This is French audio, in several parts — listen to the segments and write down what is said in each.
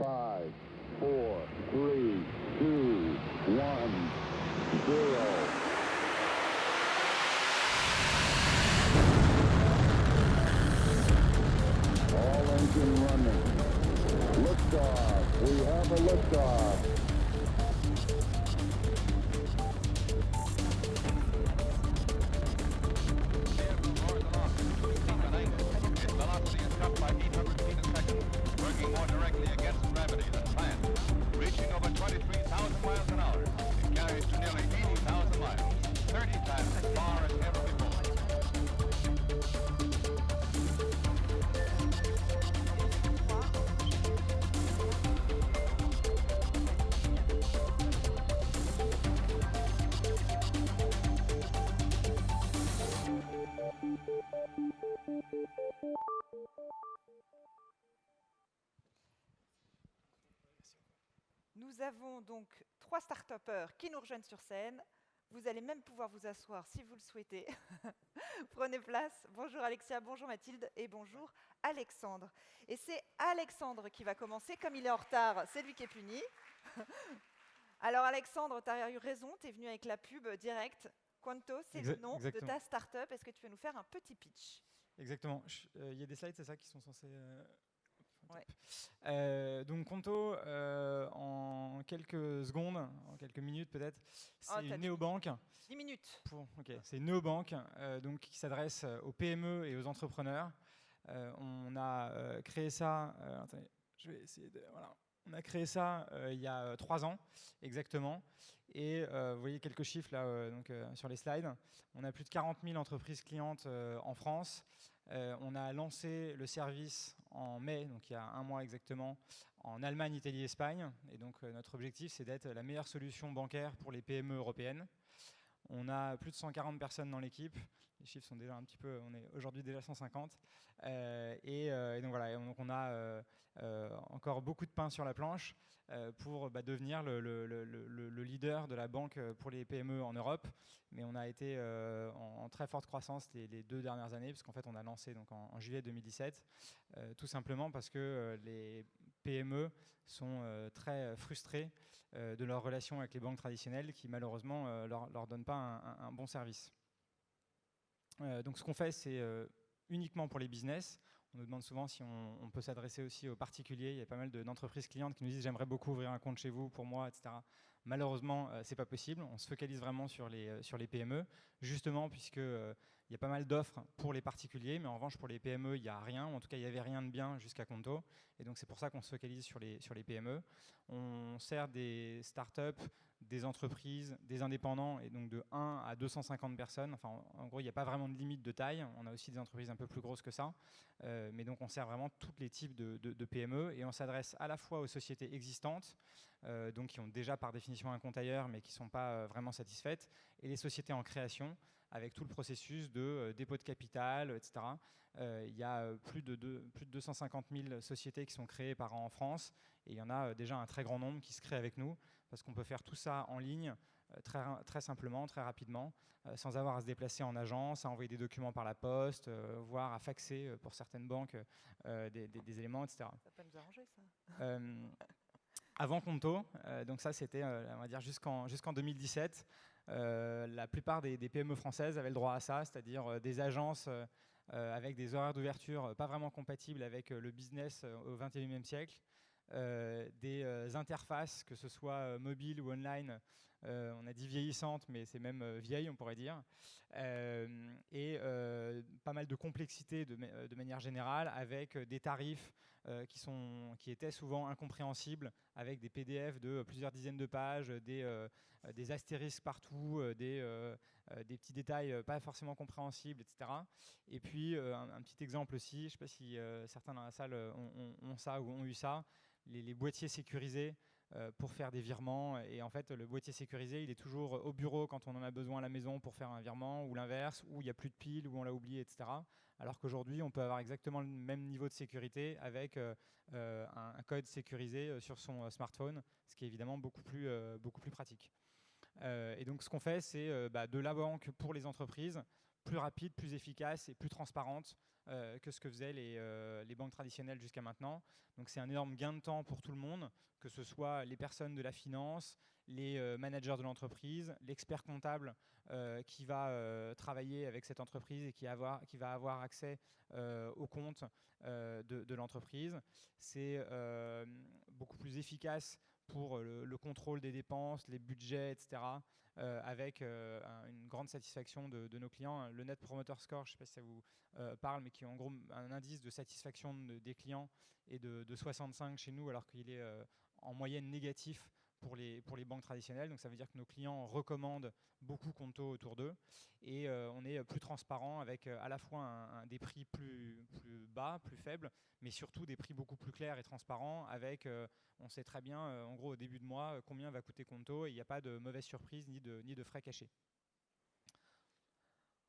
5, 4, 3, 2, 1, 0. All engine running. Liftoff. We have a liftoff. Velocity is dropped by 800 feet a second, working more directly against gravity than planned. Reaching over 23,000 miles an hour, it carries to nearly 80,000 miles, 30 times as far as ever before. Nous avons donc 3 start-upers qui nous rejoignent sur scène. Vous allez même pouvoir vous asseoir si vous le souhaitez. Prenez place. Bonjour Alexia, bonjour Mathilde et bonjour Alexandre. Et c'est Alexandre qui va commencer. Comme il est en retard, c'est lui qui est puni. Alors Alexandre, tu as eu raison, tu es venu avec la pub directe. Quanto, c'est le nom de ta start-up. Est-ce que tu veux nous faire un petit pitch? Exactement. Il y a des slides, c'est ça, qui sont censés... Ouais. Donc Quanto, en quelques secondes, en quelques minutes peut-être, c'est une néobanque. 10 minutes. C'est une néobanque donc, qui s'adresse aux PME et aux entrepreneurs. On a créé ça... attendez, je vais essayer de... Voilà. On a créé ça il y a 3 ans exactement. Et vous voyez quelques chiffres là sur les slides. On a plus de 40 000 entreprises clientes en France. On a lancé le service en mai, donc il y a 1 mois exactement, en Allemagne, Italie, Espagne. Et donc notre objectif, c'est d'être la meilleure solution bancaire pour les PME européennes. On a plus de 140 personnes dans l'équipe. Les chiffres sont déjà un petit peu... On est aujourd'hui déjà 150. Et donc voilà, donc on a encore beaucoup de pain sur la planche pour devenir le leader de la banque pour les PME en Europe. Mais on a été en très forte croissance les 2 dernières années, parce qu'en fait, on a lancé donc, en juillet 2017, tout simplement parce que les PME sont très frustrés de leur relation avec les banques traditionnelles qui, malheureusement, leur donnent pas un bon service. Donc ce qu'on fait, c'est uniquement pour les business. On nous demande souvent si on peut s'adresser aussi aux particuliers. Il y a pas mal d'entreprises clientes qui nous disent « j'aimerais beaucoup ouvrir un compte chez vous pour moi, etc. » Malheureusement, ce n'est pas possible. On se focalise vraiment sur les PME, justement puisqu'il y a pas mal d'offres pour les particuliers, mais en revanche, pour les PME, il n'y a rien. En tout cas, il n'y avait rien de bien jusqu'à Quanto. Et donc, c'est pour ça qu'on se focalise sur les PME. On sert des startups, des entreprises, des indépendants, et donc de 1 à 250 personnes. Enfin, en gros, il n'y a pas vraiment de limite de taille. On a aussi des entreprises un peu plus grosses que ça. Mais donc, on sert vraiment tous les types de PME, et on s'adresse à la fois aux sociétés existantes, donc qui ont déjà par définition un compte ailleurs, mais qui ne sont pas vraiment satisfaites, et les sociétés en création, avec tout le processus de dépôt de capital, etc. Il y a plus de 250 000 sociétés qui sont créées par an en France, et il y en a déjà un très grand nombre qui se créent avec nous, parce qu'on peut faire tout ça en ligne, très simplement, très rapidement, sans avoir à se déplacer en agence, à envoyer des documents par la poste, voire à faxer pour certaines banques des éléments, etc. Ça peut nous arranger, ça. Avant Quanto, donc ça c'était on va dire jusqu'en 2017, la plupart des PME françaises avaient le droit à ça, c'est-à-dire des agences avec des horaires d'ouverture pas vraiment compatibles avec le business au XXIe siècle, des interfaces, que ce soit mobile ou online, on a dit vieillissantes, mais c'est même vieille, on pourrait dire, et pas mal de complexité de manière générale, avec des tarifs qui étaient souvent incompréhensibles, avec des PDF de plusieurs dizaines de pages, des astérisques partout, des petits détails pas forcément compréhensibles, etc. Et puis, un petit exemple aussi, je ne sais pas si certains dans la salle ont ça ou ont eu ça, les boîtiers sécurisés pour faire des virements. Et en fait, le boîtier sécurisé, il est toujours au bureau quand on en a besoin à la maison pour faire un virement, ou l'inverse, où il n'y a plus de piles, où on l'a oublié, etc. Alors qu'aujourd'hui, on peut avoir exactement le même niveau de sécurité avec un code sécurisé sur son smartphone, ce qui est évidemment beaucoup plus pratique. Et donc, ce qu'on fait, c'est de la banque pour les entreprises, plus rapide, plus efficace et plus transparente que ce que faisaient les banques traditionnelles jusqu'à maintenant. Donc c'est un énorme gain de temps pour tout le monde, que ce soit les personnes de la finance, les managers de l'entreprise, l'expert comptable qui va travailler avec cette entreprise et qui va avoir accès aux comptes de l'entreprise. C'est beaucoup plus efficace pour le contrôle des dépenses, les budgets, etc., avec une grande satisfaction de nos clients. Le Net Promoter Score, je ne sais pas si ça vous parle, mais qui est en gros un indice de satisfaction des clients est de 65 chez nous, alors qu'il est en moyenne négatif pour les banques traditionnelles. Donc ça veut dire que nos clients recommandent beaucoup Conto autour d'eux, et on est plus transparent avec à la fois des prix plus bas, plus faibles, mais surtout des prix beaucoup plus clairs et transparents avec, on sait très bien en gros au début de mois combien va coûter Conto, et il n'y a pas de mauvaise surprise ni de frais cachés.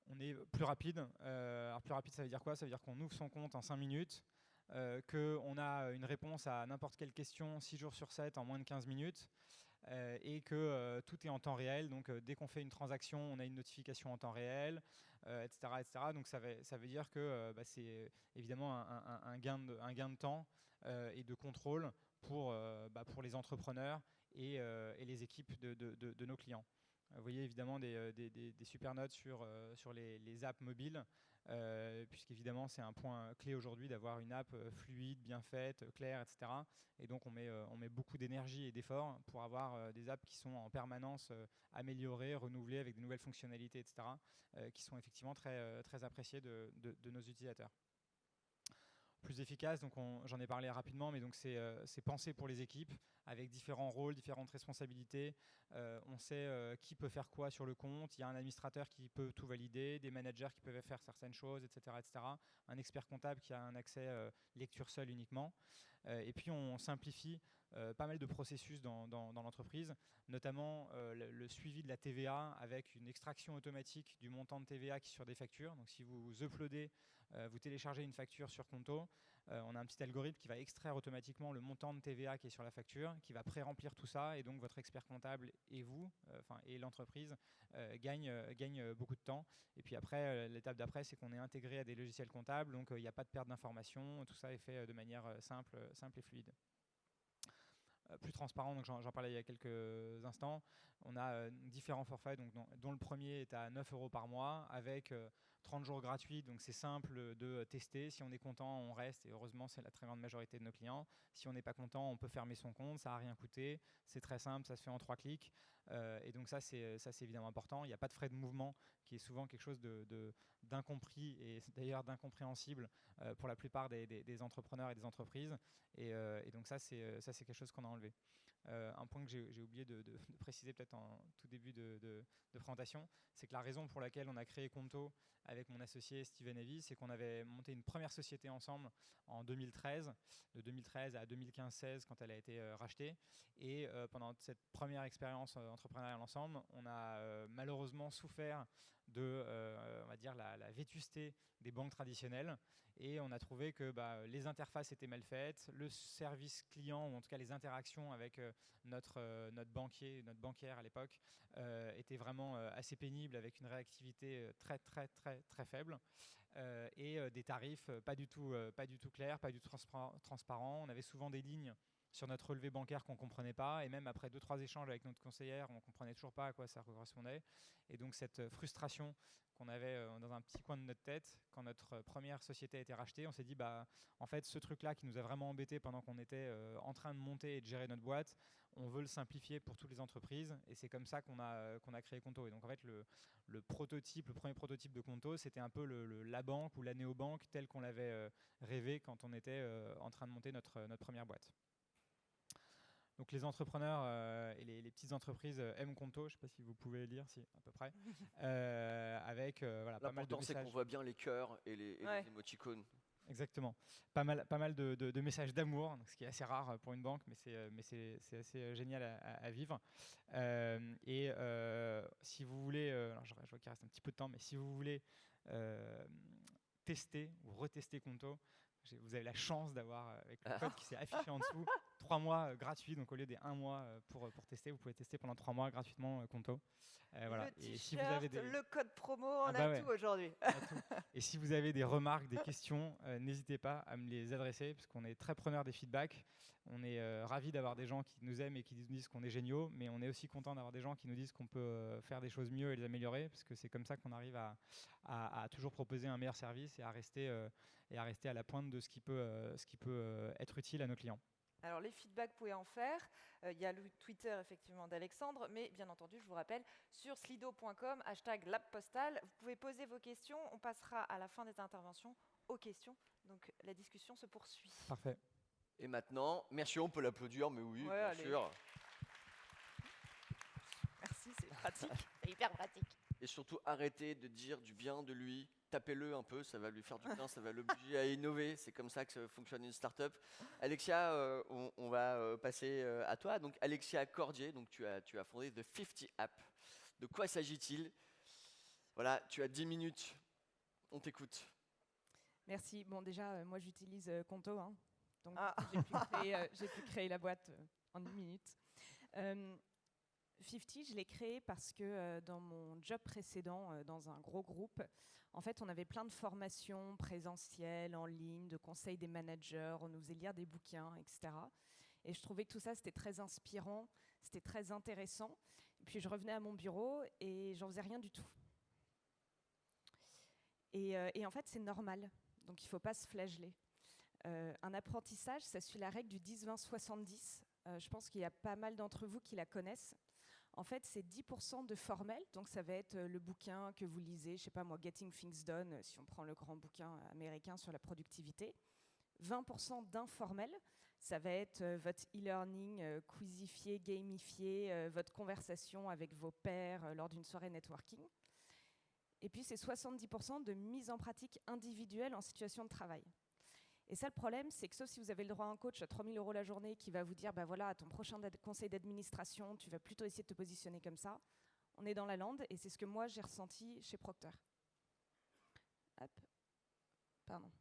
On est plus rapide. Alors plus rapide, ça veut dire quoi? Ça veut dire qu'on ouvre son compte en 5 minutes, qu'on a une réponse à n'importe quelle question 6 jours sur 7 en moins de 15 minutes, et que tout est en temps réel. Donc dès qu'on fait une transaction, on a une notification en temps réel, etc., etc. Donc ça veut dire que c'est évidemment un gain de temps et de contrôle pour les entrepreneurs et les équipes de nos clients. Vous voyez évidemment des super notes sur les apps mobiles, puisqu'évidemment c'est un point clé aujourd'hui d'avoir une app fluide, bien faite, claire, etc. Et donc on met beaucoup d'énergie et d'efforts pour avoir des apps qui sont en permanence améliorées, renouvelées avec de nouvelles fonctionnalités, etc., qui sont effectivement très, très appréciées de nos utilisateurs. Plus efficace, donc j'en ai parlé rapidement, mais donc c'est pensé pour les équipes avec différents rôles, différentes responsabilités. On sait qui peut faire quoi sur le compte. Il y a un administrateur qui peut tout valider, des managers qui peuvent faire certaines choses, etc., etc. Un expert comptable qui a un accès lecture seule uniquement. Et puis on simplifie pas mal de processus dans l'entreprise, notamment le suivi de la TVA avec une extraction automatique du montant de TVA qui est sur des factures. Donc si vous uploadez, vous téléchargez une facture sur Conto, on a un petit algorithme qui va extraire automatiquement le montant de TVA qui est sur la facture, qui va pré-remplir tout ça, et donc votre expert comptable et vous, et l'entreprise gagnent beaucoup de temps. Et puis après, l'étape d'après, c'est qu'on est intégré à des logiciels comptables, donc il n'y a pas de perte d'informations, tout ça est fait de manière simple et fluide. Plus transparent, donc j'en parlais il y a quelques instants. On a différents forfaits, donc, dont le premier est à 9 € par mois, avec 30 jours gratuits, donc c'est simple de tester. Si on est content, on reste, et heureusement c'est la très grande majorité de nos clients. Si on n'est pas content, on peut fermer son compte, ça n'a rien coûté, c'est très simple, ça se fait en 3 clics. Et donc ça c'est évidemment important. Il n'y a pas de frais de mouvement, qui est souvent quelque chose d'incompris et d'ailleurs d'incompréhensible pour la plupart des entrepreneurs et des entreprises. Et donc ça c'est quelque chose qu'on a enlevé. Un point que j'ai oublié de préciser peut-être en tout début de présentation, c'est que la raison pour laquelle on a créé Conto avec mon associé Steven Evie, c'est qu'on avait monté une première société ensemble en 2013, de 2013 à 2015-16 quand elle a été rachetée. Et pendant cette première expérience entrepreneuriale ensemble, on a malheureusement souffert de on va dire la vétusté des banques traditionnelles, et on a trouvé que les interfaces étaient mal faites, le service client, ou en tout cas les interactions avec notre banquière à l'époque était vraiment assez pénible, avec une réactivité très très très très faible, et des tarifs pas du tout clairs, pas du tout transparents. On avait souvent des lignes sur notre relevé bancaire qu'on ne comprenait pas, et même après 2-3 échanges avec notre conseillère, on ne comprenait toujours pas à quoi ça correspondait. Et donc cette frustration qu'on avait dans un petit coin de notre tête, quand notre première société a été rachetée, on s'est dit en fait ce truc-là qui nous a vraiment embêtés pendant qu'on était en train de monter et de gérer notre boîte, on veut le simplifier pour toutes les entreprises, et c'est comme ça qu'on a créé Conto. Et donc en fait le premier prototype de Conto, c'était un peu la banque ou la néobanque telle qu'on l'avait rêvé quand on était en train de monter notre première boîte. Donc les entrepreneurs et les petites entreprises aiment Conto, je ne sais pas si vous pouvez lire, si à peu près, avec pas mal de messages. L'important c'est qu'on voit bien les cœurs et les émoticônes. Exactement, pas mal de messages d'amour, ce qui est assez rare pour une banque, mais c'est assez génial à vivre. Et si vous voulez, alors je vois qu'il reste un petit peu de temps, mais si vous voulez tester ou retester Conto, vous avez la chance d'avoir, avec le code qui s'est affiché en dessous, 3 mois gratuits, donc au lieu des 1 mois pour tester, vous pouvez tester pendant 3 mois gratuitement Conto. Voilà. Le Et t-shirt, si vous avez le code promo, on Ah bah a ouais. tout aujourd'hui. on a tout. Et si vous avez des remarques, des questions, n'hésitez pas à me les adresser, parce qu'on est très preneur des feedbacks. On est ravis d'avoir des gens qui nous aiment et qui nous disent qu'on est géniaux, mais on est aussi content d'avoir des gens qui nous disent qu'on peut faire des choses mieux et les améliorer, parce que c'est comme ça qu'on arrive à toujours proposer un meilleur service et à rester à la pointe de ce qui peut être utile à nos clients. Alors, les feedbacks, vous pouvez en faire. Il y a le Twitter, effectivement, d'Alexandre, mais bien entendu, je vous rappelle, sur slido.com, #labpostal, vous pouvez poser vos questions. On passera à la fin des interventions aux questions. Donc, la discussion se poursuit. Parfait. Et maintenant, merci, on peut l'applaudir, mais oui, Ouais, bien allez. sûr. Merci, c'est pratique. C'est hyper pratique. Et surtout, arrêtez de dire du bien de lui. Tapez-le un peu, ça va lui faire du bien, ça va l'obliger à innover. C'est comme ça que ça fonctionne une startup. Alexia, on va passer à toi. Donc, Alexia Cordier, donc tu as fondé The 50 App. De quoi s'agit-il? Voilà, tu as 10 minutes. On t'écoute. Merci. Bon, déjà, moi, j'utilise Conto. Hein. Donc, Ah. j'ai pu créer la boîte en 1 minute. 50, je l'ai créé parce que dans mon job précédent, dans un gros groupe, en fait, on avait plein de formations présentielles, en ligne, de conseils des managers, on nous faisait lire des bouquins, etc. Et je trouvais que tout ça, c'était très inspirant, c'était très intéressant. Et puis, je revenais à mon bureau et j'en faisais rien du tout. Et en fait, c'est normal. Donc, il ne faut pas se flageller. Un apprentissage, ça suit la règle du 10-20-70. Je pense qu'il y a pas mal d'entre vous qui la connaissent. En fait, c'est 10% de formel, donc ça va être le bouquin que vous lisez, je sais pas moi, Getting Things Done, si on prend le grand bouquin américain sur la productivité. 20% d'informel, ça va être votre e-learning quizifié, gamifié, votre conversation avec vos pairs lors d'une soirée networking. Et puis, c'est 70% de mise en pratique individuelle en situation de travail. Et ça, le problème, c'est que sauf si vous avez le droit à un coach à 3 000 € la journée qui va vous dire, bah voilà, à ton prochain conseil d'administration, tu vas plutôt essayer de te positionner comme ça, on est dans la lande, et c'est ce que moi, j'ai ressenti chez Procter. Hop. Pardon.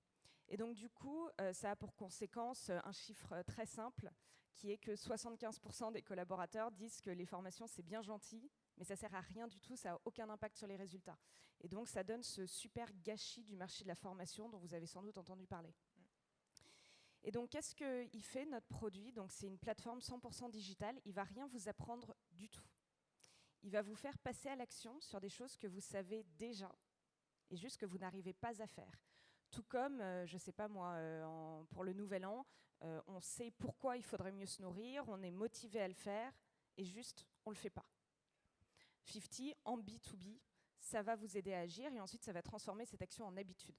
Et donc, du coup, ça a pour conséquence un chiffre très simple, qui est que 75% des collaborateurs disent que les formations, c'est bien gentil, mais ça ne sert à rien du tout, ça n'a aucun impact sur les résultats. Et donc, ça donne ce super gâchis du marché de la formation dont vous avez sans doute entendu parler. Et donc, qu'est-ce qu'il fait, notre produit? Donc, c'est une plateforme 100% digitale. Il ne va rien vous apprendre du tout. Il va vous faire passer à l'action sur des choses que vous savez déjà et juste que vous n'arrivez pas à faire. Tout comme, je ne sais pas moi, pour le nouvel an, on sait pourquoi il faudrait mieux se nourrir, on est motivé à le faire et juste, on ne le fait pas. 50, en B2B, ça va vous aider à agir et ensuite, ça va transformer cette action en habitude.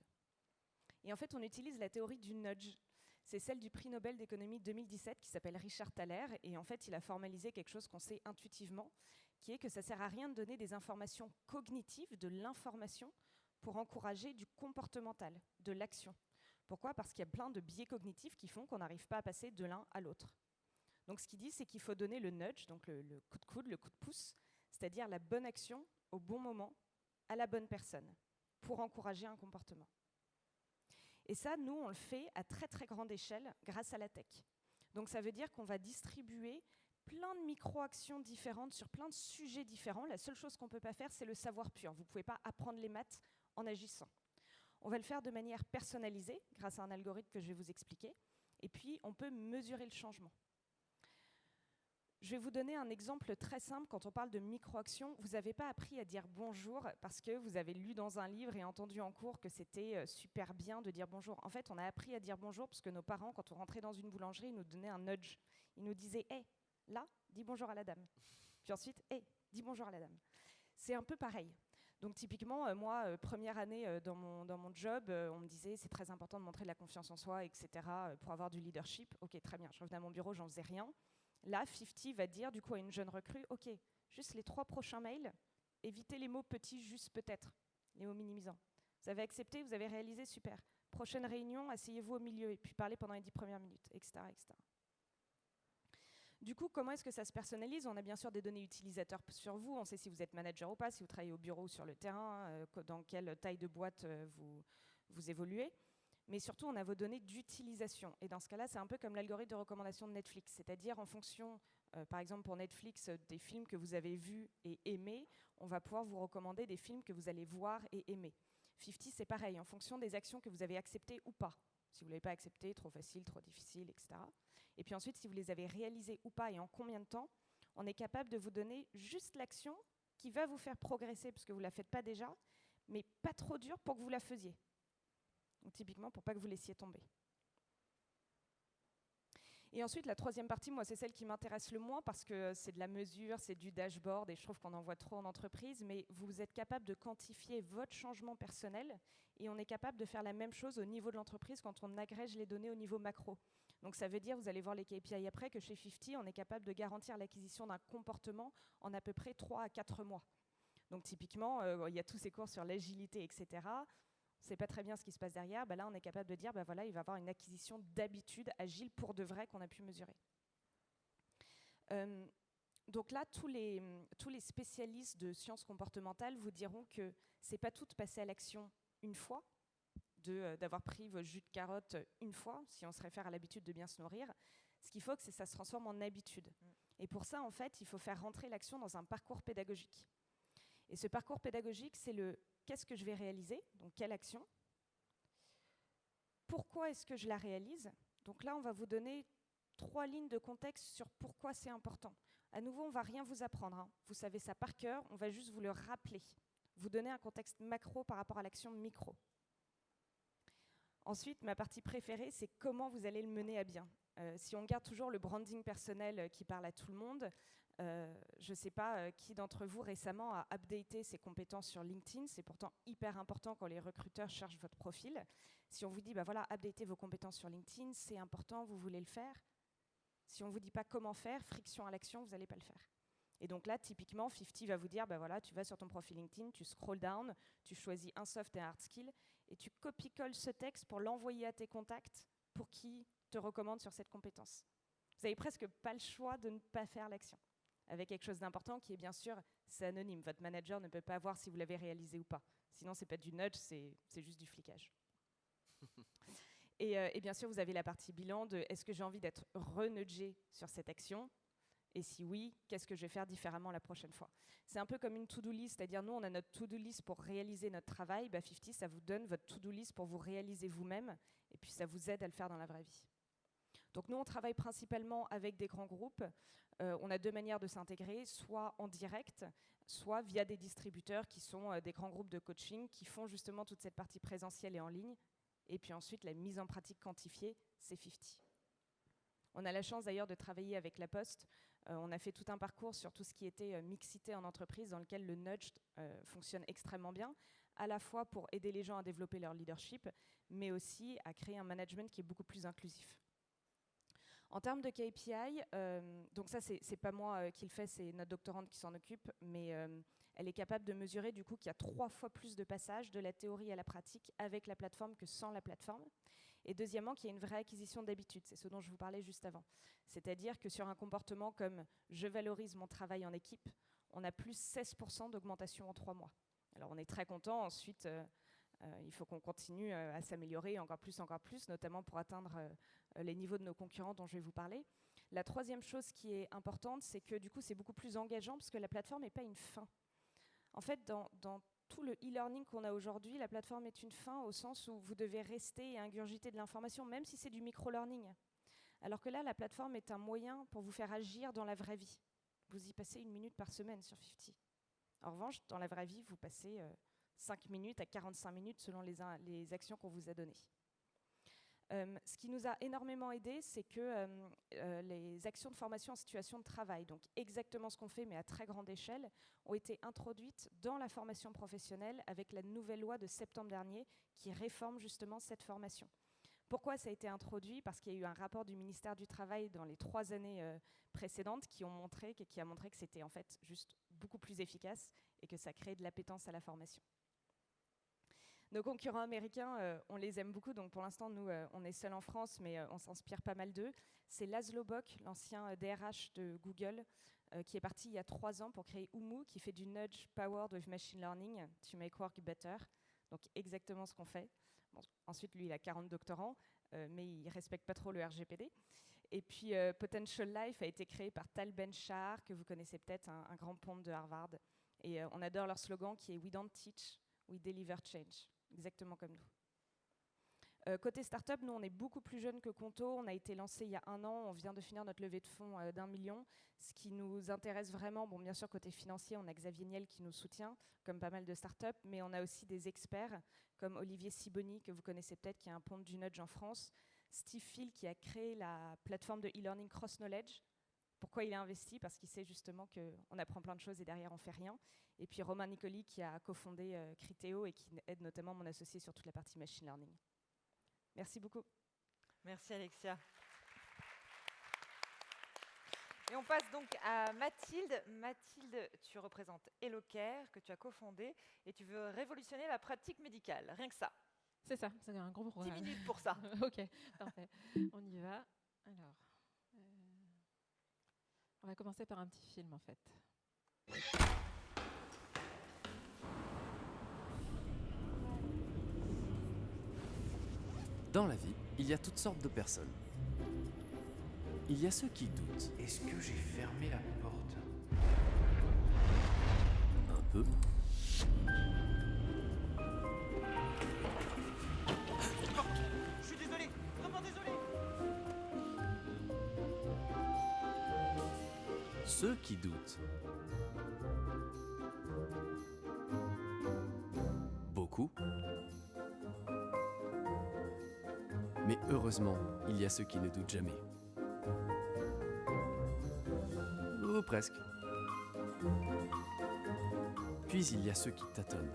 Et en fait, on utilise la théorie du nudge. C'est celle du prix Nobel d'économie 2017 qui s'appelle Richard Thaler. Et en fait, il a formalisé quelque chose qu'on sait intuitivement, qui est que ça ne sert à rien de donner des informations cognitives, de l'information, pour encourager du comportemental, de l'action. Pourquoi? Parce qu'il y a plein de biais cognitifs qui font qu'on n'arrive pas à passer de l'un à l'autre. Donc ce qu'il dit, c'est qu'il faut donner le nudge, donc le coup de coude, le coup de pouce, c'est-à-dire la bonne action au bon moment, à la bonne personne, pour encourager un comportement. Et ça, nous, on le fait à très très grande échelle grâce à la tech. Donc ça veut dire qu'on va distribuer plein de micro-actions différentes sur plein de sujets différents. La seule chose qu'on ne peut pas faire, c'est le savoir pur. Vous ne pouvez pas apprendre les maths en agissant. On va le faire de manière personnalisée, grâce à un algorithme que je vais vous expliquer. Et puis, on peut mesurer le changement. Je vais vous donner un exemple très simple. Quand on parle de micro-actions, vous n'avez pas appris à dire bonjour parce que vous avez lu dans un livre et entendu en cours que c'était super bien de dire bonjour. En fait, on a appris à dire bonjour parce que nos parents, quand on rentrait dans une boulangerie, ils nous donnaient un nudge. Ils nous disaient « Hé, là, dis bonjour à la dame ». Puis ensuite « Hé, dis bonjour à la dame ». C'est un peu pareil. Donc typiquement, moi, première année dans mon job, on me disait c'est très important de montrer de la confiance en soi, etc. pour avoir du leadership. Ok, très bien. Je revenais à mon bureau, j'en faisais rien. Là, 50 va dire du coup à une jeune recrue, ok, juste les 3 prochains mails, évitez les mots petits, juste peut-être, les mots minimisants. Vous avez accepté, vous avez réalisé, super. Prochaine réunion, asseyez-vous au milieu et puis parlez pendant les 10 premières minutes, etc., etc. Du coup, comment est-ce que ça se personnalise? On a bien sûr des données utilisateurs sur vous, on sait si vous êtes manager ou pas, si vous travaillez au bureau ou sur le terrain, dans quelle taille de boîte vous évoluez. mais surtout on a vos données d'utilisation. Et dans ce cas-là, c'est un peu comme l'algorithme de recommandation de Netflix, c'est-à-dire en fonction, par exemple pour Netflix, des films que vous avez vus et aimés, on va pouvoir vous recommander des films que vous allez voir et aimer. 50, c'est pareil, en fonction des actions que vous avez acceptées ou pas. Si vous ne l'avez pas accepté, trop facile, trop difficile, etc. Et puis ensuite, si vous les avez réalisées ou pas et en combien de temps, on est capable de vous donner juste l'action qui va vous faire progresser parce que vous ne la faites pas déjà, mais pas trop dur pour que vous la faisiez. Donc, typiquement, pour pas que vous laissiez tomber. Et ensuite, la troisième partie, moi, c'est celle qui m'intéresse le moins parce que c'est de la mesure, c'est du dashboard et je trouve qu'on en voit trop en entreprise, mais vous êtes capable de quantifier votre changement personnel et on est capable de faire la même chose au niveau de l'entreprise quand on agrège les données au niveau macro. Donc ça veut dire, vous allez voir les KPI après, que chez 50, on est capable de garantir l'acquisition d'un comportement en à peu près 3 à 4 mois. Donc typiquement, il y a tous ces cours sur l'agilité, etc. On ne sait pas très bien ce qui se passe derrière, là on est capable de dire, voilà, il va y avoir une acquisition d'habitude agile pour de vrai qu'on a pu mesurer. Donc là, tous les spécialistes de sciences comportementales vous diront que ce n'est pas tout de passer à l'action une fois, d'avoir pris votre jus de carotte une fois, si on se réfère à l'habitude de bien se nourrir. Ce qu'il faut, c'est que ça se transforme en habitude. Et pour ça, en fait, il faut faire rentrer l'action dans un parcours pédagogique. Et ce parcours pédagogique, c'est le qu'est-ce que je vais réaliser, donc quelle action, pourquoi est-ce que je la réalise. Donc là, on va vous donner 3 lignes de contexte sur pourquoi c'est important. À nouveau, on ne va rien vous apprendre, hein. Vous savez ça par cœur, on va juste vous le rappeler. Vous donner un contexte macro par rapport à l'action micro. Ensuite, ma partie préférée, c'est comment vous allez le mener à bien. Si on garde toujours le branding personnel qui parle à tout le monde, je ne sais pas qui d'entre vous récemment a updaté ses compétences sur LinkedIn. C'est pourtant hyper important quand les recruteurs cherchent votre profil. Si on vous dit, voilà, updatez vos compétences sur LinkedIn, c'est important, vous voulez le faire. Si on ne vous dit pas comment faire, friction à l'action, vous n'allez pas le faire. Et donc là, typiquement, 50 va vous dire, voilà, tu vas sur ton profil LinkedIn, tu scroll down, tu choisis un soft et un hard skill, et tu copie-colles ce texte pour l'envoyer à tes contacts pour qu'ils te recommandent sur cette compétence. Vous n'avez presque pas le choix de ne pas faire l'action. Avec quelque chose d'important qui est bien sûr, c'est anonyme. Votre manager ne peut pas voir si vous l'avez réalisé ou pas. Sinon, ce n'est pas du nudge, c'est juste du flicage. Et bien sûr, vous avez la partie bilan de est-ce que j'ai envie d'être renudgé sur cette action ? Et si oui, qu'est-ce que je vais faire différemment la prochaine fois? C'est un peu comme une to-do list, c'est-à-dire nous, on a notre to-do list pour réaliser notre travail. 50, ça vous donne votre to-do list pour vous réaliser vous-même, et puis ça vous aide à le faire dans la vraie vie. Donc nous, on travaille principalement avec des grands groupes. On a 2 manières de s'intégrer, soit en direct, soit via des distributeurs qui sont des grands groupes de coaching qui font justement toute cette partie présentielle et en ligne. Et puis ensuite, la mise en pratique quantifiée, c'est 50. On a la chance d'ailleurs de travailler avec La Poste. On a fait tout un parcours sur tout ce qui était mixité en entreprise dans lequel le nudge fonctionne extrêmement bien, à la fois pour aider les gens à développer leur leadership, mais aussi à créer un management qui est beaucoup plus inclusif. En termes de KPI, donc ça, c'est pas moi qui le fais, c'est notre doctorante qui s'en occupe, mais elle est capable de mesurer du coup qu'il y a 3 fois plus de passages de la théorie à la pratique avec la plateforme que sans la plateforme. Et deuxièmement, qu'il y a une vraie acquisition d'habitude, c'est ce dont je vous parlais juste avant. C'est-à-dire que sur un comportement comme « je valorise mon travail en équipe », on a plus 16% d'augmentation en 3 mois. Alors on est très content, ensuite il faut qu'on continue à s'améliorer encore plus, notamment pour atteindre les niveaux de nos concurrents dont je vais vous parler. La troisième chose qui est importante, c'est que du coup c'est beaucoup plus engageant parce que la plateforme n'est pas une fin. En fait, dans tout le e-learning qu'on a aujourd'hui, la plateforme est une fin au sens où vous devez rester et ingurgiter de l'information, même si c'est du micro-learning. Alors que là, la plateforme est un moyen pour vous faire agir dans la vraie vie. Vous y passez 1 minute par semaine sur 50. En revanche, dans la vraie vie, vous passez 5 minutes à 45 minutes selon les actions qu'on vous a données. Ce qui nous a énormément aidé, c'est que les actions de formation en situation de travail, donc exactement ce qu'on fait mais à très grande échelle, ont été introduites dans la formation professionnelle avec la nouvelle loi de septembre dernier qui réforme justement cette formation. Pourquoi ça a été introduit? Parce qu'il y a eu un rapport du ministère du Travail dans les 3 années précédentes qui a montré que c'était en fait juste beaucoup plus efficace et que ça crée de l'appétence à la formation. Nos concurrents américains, on les aime beaucoup, donc pour l'instant, nous, on est seuls en France, mais on s'inspire pas mal d'eux. C'est Laszlo Bock, l'ancien DRH de Google, qui est parti il y a 3 ans pour créer Oumu, qui fait du nudge powered with machine learning to make work better. Donc exactement ce qu'on fait. Bon, ensuite, lui, il a 40 doctorants, mais il ne respecte pas trop le RGPD. Et puis, Potential Life a été créé par Tal Ben-Shahar, que vous connaissez peut-être, un grand ponte de Harvard. Et on adore leur slogan qui est « We don't teach, we deliver change », exactement comme nous. Côté startup, nous, on est beaucoup plus jeune que Conto. On a été lancé il y a 1 an. On vient de finir notre levée de fonds d'1 million. Ce qui nous intéresse vraiment, bon, bien sûr, côté financier, on a Xavier Niel qui nous soutient, comme pas mal de startups, mais on a aussi des experts, comme Olivier Siboni, que vous connaissez peut-être, qui est un ponte du Nudge en France. Steve Phil, qui a créé la plateforme de e-learning Cross Knowledge. Pourquoi il a investi? Parce qu'il sait justement qu'on apprend plein de choses et derrière, on ne fait rien. Et puis Romain Nicoli, qui a cofondé Criteo et qui aide notamment mon associé sur toute la partie machine learning. Merci beaucoup. Merci Alexia. Et on passe donc à Mathilde. Mathilde, tu représentes HelloCare, que tu as cofondé, et tu veux révolutionner la pratique médicale, rien que ça. C'est ça, c'est un gros 10 programme. minutes pour ça. Ok, parfait. On y va. Alors, on va commencer par un petit film en fait. Dans la vie, il y a toutes sortes de personnes. Il y a ceux qui doutent Est-ce que j'ai fermé la porte? un peu. Je suis désolé, vraiment désolé. Ceux qui doutent. Beaucoup. Mais heureusement, il y a ceux qui ne doutent jamais. Ou presque. Puis il y a ceux qui tâtonnent.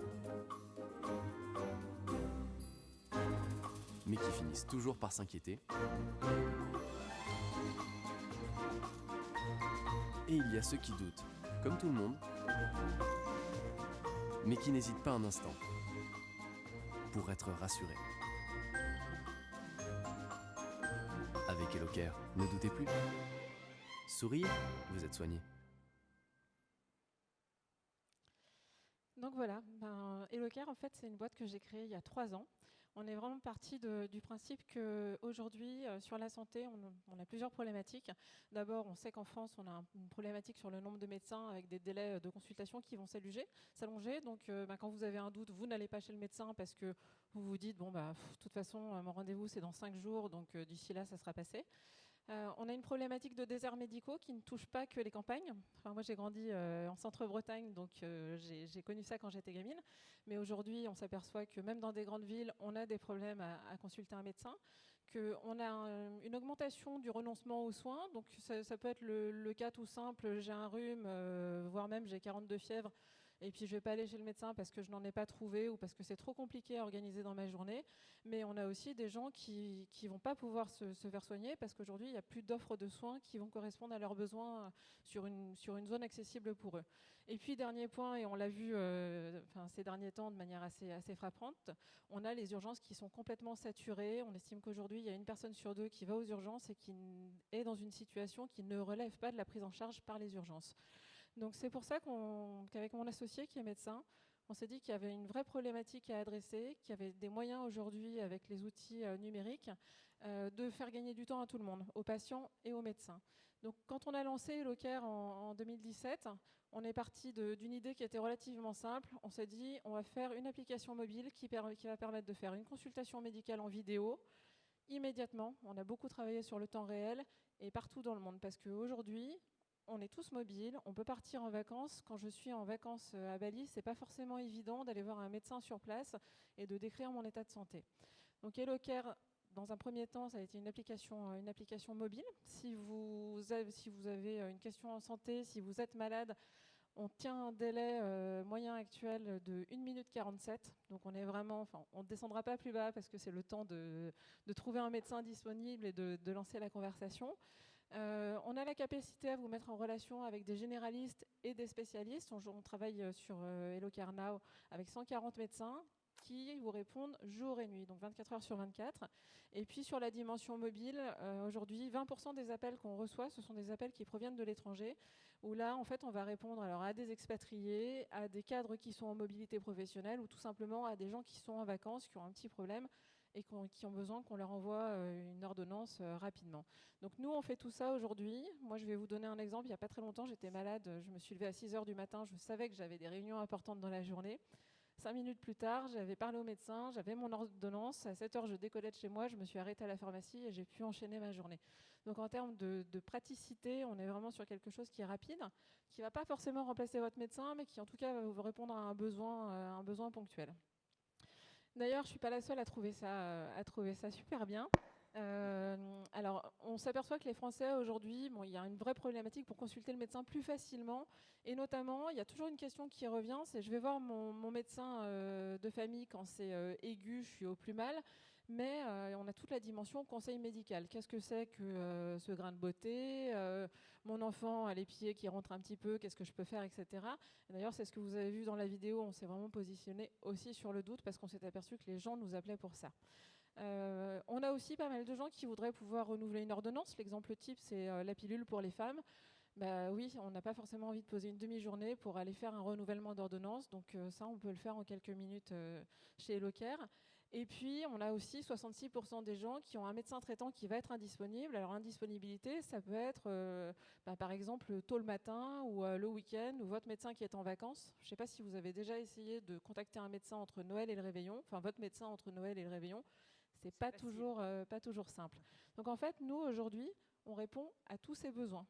Mais qui finissent toujours par s'inquiéter. Et il y a ceux qui doutent, comme tout le monde, mais qui n'hésitent pas un instant pour être rassurés. Avec HelloCare, ne doutez plus. Souriez, vous êtes soigné. Donc voilà, HelloCare en fait c'est une boîte que j'ai créée il y a 3 ans. On est vraiment parti du principe qu'aujourd'hui, sur la santé, on a plusieurs problématiques. D'abord, on sait qu'en France, on a une problématique sur le nombre de médecins avec des délais de consultation qui vont s'allonger. Donc, quand vous avez un doute, vous n'allez pas chez le médecin parce que vous vous dites, bon, de toute façon, mon rendez-vous, c'est dans 5 jours, donc d'ici là, ça sera passé. On a une problématique de déserts médicaux qui ne touche pas que les campagnes. Enfin, moi, j'ai grandi en centre-Bretagne, donc j'ai connu ça quand j'étais gamine. Mais aujourd'hui, on s'aperçoit que même dans des grandes villes, on a des problèmes à consulter un médecin, qu'on a une augmentation du renoncement aux soins. Donc ça peut être le cas tout simple, j'ai un rhume, voire même j'ai 42 fièvres, et puis je ne vais pas aller chez le médecin parce que je n'en ai pas trouvé ou parce que c'est trop compliqué à organiser dans ma journée. Mais on a aussi des gens qui ne vont pas pouvoir se faire soigner parce qu'aujourd'hui, il n'y a plus d'offres de soins qui vont correspondre à leurs besoins sur une zone accessible pour eux. Et puis, dernier point, et on l'a vu ces derniers temps de manière assez frappante, on a les urgences qui sont complètement saturées. On estime qu'aujourd'hui, il y a 1 personne sur 2 qui va aux urgences et qui est dans une situation qui ne relève pas de la prise en charge par les urgences. Donc c'est pour ça qu'avec mon associé qui est médecin, on s'est dit qu'il y avait une vraie problématique à adresser, qu'il y avait des moyens aujourd'hui avec les outils numériques de faire gagner du temps à tout le monde, aux patients et aux médecins. Donc quand on a lancé HelloCare en 2017, on est parti d'une idée qui était relativement simple. On s'est dit on va faire une application mobile qui va permettre de faire une consultation médicale en vidéo immédiatement. On a beaucoup travaillé sur le temps réel et partout dans le monde parce qu'aujourd'hui, on est tous mobiles, on peut partir en vacances. Quand je suis en vacances à Bali, c'est pas forcément évident d'aller voir un médecin sur place et de décrire mon état de santé. Donc HelloCare, dans un premier temps, ça a été une application mobile. Si vous avez une question en santé, si vous êtes malade, on tient un délai moyen actuel de 1 minute 47. Donc on est vraiment, on ne descendra pas plus bas parce que c'est le temps de trouver un médecin disponible et de lancer la conversation. On a la capacité à vous mettre en relation avec des généralistes et des spécialistes. On travaille sur HelloCare Now avec 140 médecins qui vous répondent jour et nuit, donc 24 heures sur 24. Et puis sur la dimension mobile, aujourd'hui, 20% des appels qu'on reçoit, ce sont des appels qui proviennent de l'étranger, où là, en fait, on va répondre alors à des expatriés, à des cadres qui sont en mobilité professionnelle, ou tout simplement à des gens qui sont en vacances, qui ont un petit problème, et qui ont besoin qu'on leur envoie une ordonnance rapidement. Donc nous, on fait tout ça aujourd'hui. Moi, je vais vous donner un exemple. Il n'y a pas très longtemps, j'étais malade, je me suis levée à 6 heures du matin, je savais que j'avais des réunions importantes dans la journée. 5 minutes plus tard, j'avais parlé au médecin, j'avais mon ordonnance. À 7 heures, je décollais de chez moi, je me suis arrêtée à la pharmacie et j'ai pu enchaîner ma journée. Donc en termes de praticité, on est vraiment sur quelque chose qui est rapide, qui ne va pas forcément remplacer votre médecin, mais qui en tout cas va vous répondre à un besoin ponctuel. D'ailleurs, je ne suis pas la seule à trouver ça super bien. Alors, on s'aperçoit que les Français aujourd'hui, il y a une vraie problématique pour consulter le médecin plus facilement. Et notamment, il y a toujours une question qui revient, c'est je vais voir mon médecin de famille quand c'est aigu, je suis au plus mal. Mais on a toute la dimension conseil médical. Qu'est-ce que c'est que ce grain de beauté, mon enfant a les pieds qui rentrent un petit peu, qu'est-ce que je peux faire, etc. Et d'ailleurs, c'est ce que vous avez vu dans la vidéo, on s'est vraiment positionné aussi sur le doute parce qu'on s'est aperçu que les gens nous appelaient pour ça. On a aussi pas mal de gens qui voudraient pouvoir renouveler une ordonnance. L'exemple type, c'est la pilule pour les femmes. Bah oui, on n'a pas forcément envie de poser une demi-journée pour aller faire un renouvellement d'ordonnance. Donc ça, on peut le faire en quelques minutes chez HelloCare. Et puis, on a aussi 66% des gens qui ont un médecin traitant qui va être indisponible. Alors, indisponibilité, ça peut être, par exemple, tôt le matin ou le week-end, ou votre médecin qui est en vacances. Je ne sais pas si vous avez déjà essayé de contacter un médecin entre Noël et le réveillon, enfin, votre médecin entre Noël et le réveillon. C'est pas toujours simple. Donc, en fait, nous, aujourd'hui, on répond à tous ces besoins.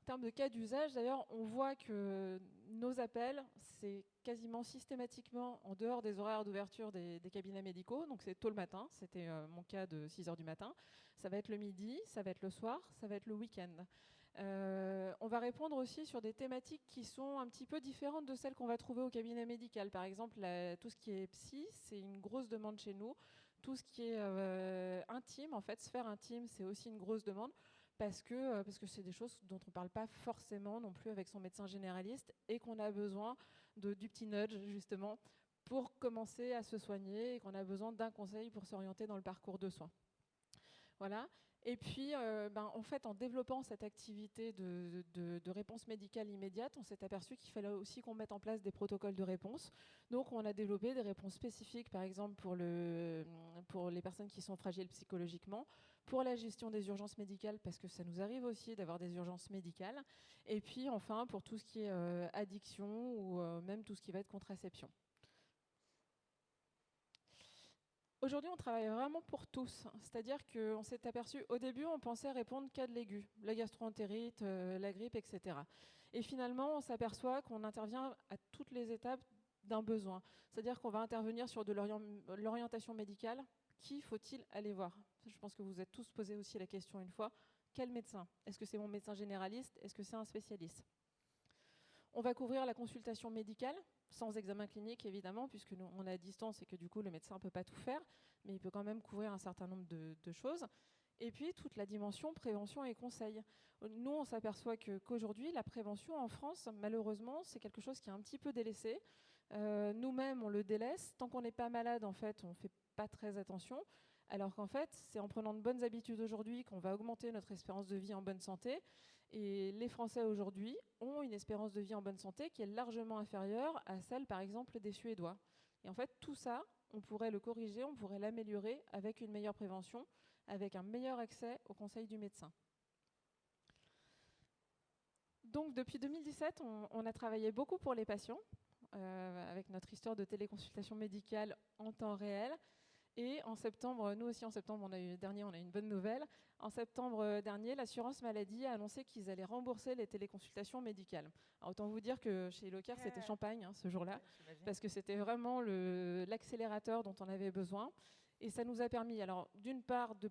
En termes de cas d'usage, d'ailleurs, on voit que nos appels, c'est quasiment systématiquement en dehors des horaires d'ouverture des cabinets médicaux. Donc c'est tôt le matin, c'était mon cas de 6 heures du matin. Ça va être le midi, ça va être le soir, ça va être le week-end. On va répondre aussi sur des thématiques qui sont un petit peu différentes de celles qu'on va trouver au cabinet médical. Par exemple, tout ce qui est psy, c'est une grosse demande chez nous. Tout ce qui est intime, en fait, sphère intime, c'est aussi une grosse demande. Parce que c'est des choses dont on ne parle pas forcément non plus avec son médecin généraliste et qu'on a besoin du petit nudge justement pour commencer à se soigner et qu'on a besoin d'un conseil pour s'orienter dans le parcours de soins. Voilà. Et puis, en fait, en développant cette activité de réponse médicale immédiate, on s'est aperçu qu'il fallait aussi qu'on mette en place des protocoles de réponse. Donc, on a développé des réponses spécifiques, par exemple, pour les personnes qui sont fragiles psychologiquement, pour la gestion des urgences médicales, parce que ça nous arrive aussi d'avoir des urgences médicales, et puis, enfin, pour tout ce qui est addiction ou même tout ce qui va être contraception. Aujourd'hui, on travaille vraiment pour tous, c'est-à-dire qu'on s'est aperçu, au début, on pensait répondre qu'à de l'aigu, la gastro-entérite, la grippe, etc. Et finalement, on s'aperçoit qu'on intervient à toutes les étapes d'un besoin. C'est-à-dire qu'on va intervenir sur de l'orientation médicale. Qui faut-il aller voir ? Je pense que vous vous êtes tous posé aussi la question une fois. Quel médecin ? Est-ce que c'est mon médecin généraliste ? Est-ce que c'est un spécialiste ? On va couvrir la consultation médicale, sans examen clinique évidemment, puisque nous, on est à distance et que du coup le médecin ne peut pas tout faire, mais il peut quand même couvrir un certain nombre de choses. Et puis toute la dimension prévention et conseil. Nous, on s'aperçoit qu'aujourd'hui, la prévention en France, malheureusement, c'est quelque chose qui est un petit peu délaissé. Nous-mêmes, on le délaisse. Tant qu'on n'est pas malade, en fait, on ne fait pas très attention. Alors qu'en fait, c'est en prenant de bonnes habitudes aujourd'hui qu'on va augmenter notre espérance de vie en bonne santé. Et les Français aujourd'hui ont une espérance de vie en bonne santé qui est largement inférieure à celle, par exemple, des Suédois. Et en fait, tout ça, on pourrait le corriger, on pourrait l'améliorer avec une meilleure prévention, avec un meilleur accès au conseil du médecin. Donc, depuis 2017, on a travaillé beaucoup pour les patients, avec notre histoire de téléconsultation médicale en temps réel. Et en septembre, nous aussi en septembre, on a eu une bonne nouvelle. En septembre dernier, l'assurance maladie a annoncé qu'ils allaient rembourser les téléconsultations médicales. Alors, autant vous dire que chez HelloCare, c'était champagne ce jour-là, parce que c'était vraiment l'accélérateur dont on avait besoin. Et ça nous a permis, alors d'une part, de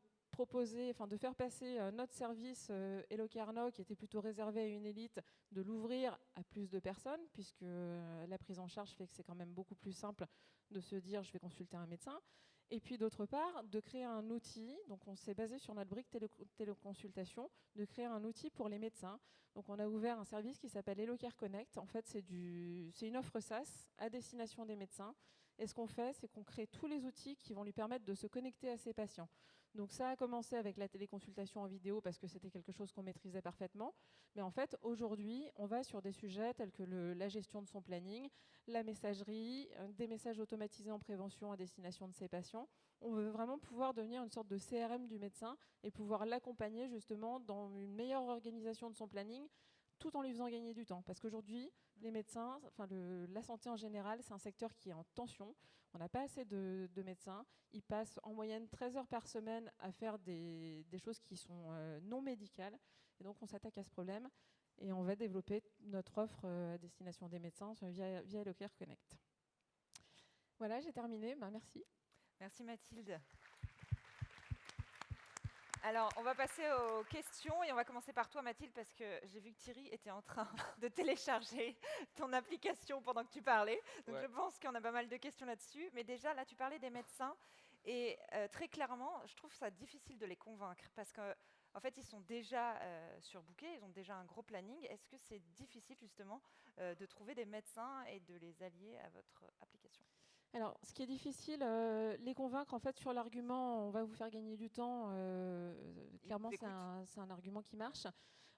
faire passer notre service HelloCare Now, qui était plutôt réservé à une élite, de l'ouvrir à plus de personnes, puisque la prise en charge fait que c'est quand même beaucoup plus simple de se dire je vais consulter un médecin. Et puis d'autre part, de créer un outil, donc on s'est basé sur notre brique téléconsultation, de créer un outil pour les médecins. Donc on a ouvert un service qui s'appelle HelloCare Connect. En fait, c'est une offre SaaS à destination des médecins. Et ce qu'on fait, c'est qu'on crée tous les outils qui vont lui permettre de se connecter à ses patients. Donc ça a commencé avec la téléconsultation en vidéo parce que c'était quelque chose qu'on maîtrisait parfaitement. Mais en fait, aujourd'hui, on va sur des sujets tels que la gestion de son planning, la messagerie, des messages automatisés en prévention à destination de ses patients. On veut vraiment pouvoir devenir une sorte de CRM du médecin et pouvoir l'accompagner justement dans une meilleure organisation de son planning, tout en lui faisant gagner du temps. Parce qu'aujourd'hui, les médecins, la santé en général, c'est un secteur qui est en tension. On n'a pas assez de médecins. Ils passent en moyenne 13 heures par semaine à faire des choses qui sont non médicales. Et donc, on s'attaque à ce problème et on va développer notre offre à destination des médecins via HelloCare Connect. Voilà, j'ai terminé. Merci. Merci Mathilde. Alors, on va passer aux questions et on va commencer par toi, Mathilde, parce que j'ai vu que Thierry était en train de télécharger ton application pendant que tu parlais. Donc, Ouais. je pense qu'il y en a pas mal de questions là-dessus. Mais déjà, là, tu parlais des médecins et très clairement, je trouve ça difficile de les convaincre parce que, en fait, ils sont déjà surbookés, ils ont déjà un gros planning. Est-ce que c'est difficile justement de trouver des médecins et de les allier à votre application ? Alors, ce qui est difficile, les convaincre en fait sur l'argument, on va vous faire gagner du temps. Clairement, c'est un argument qui marche.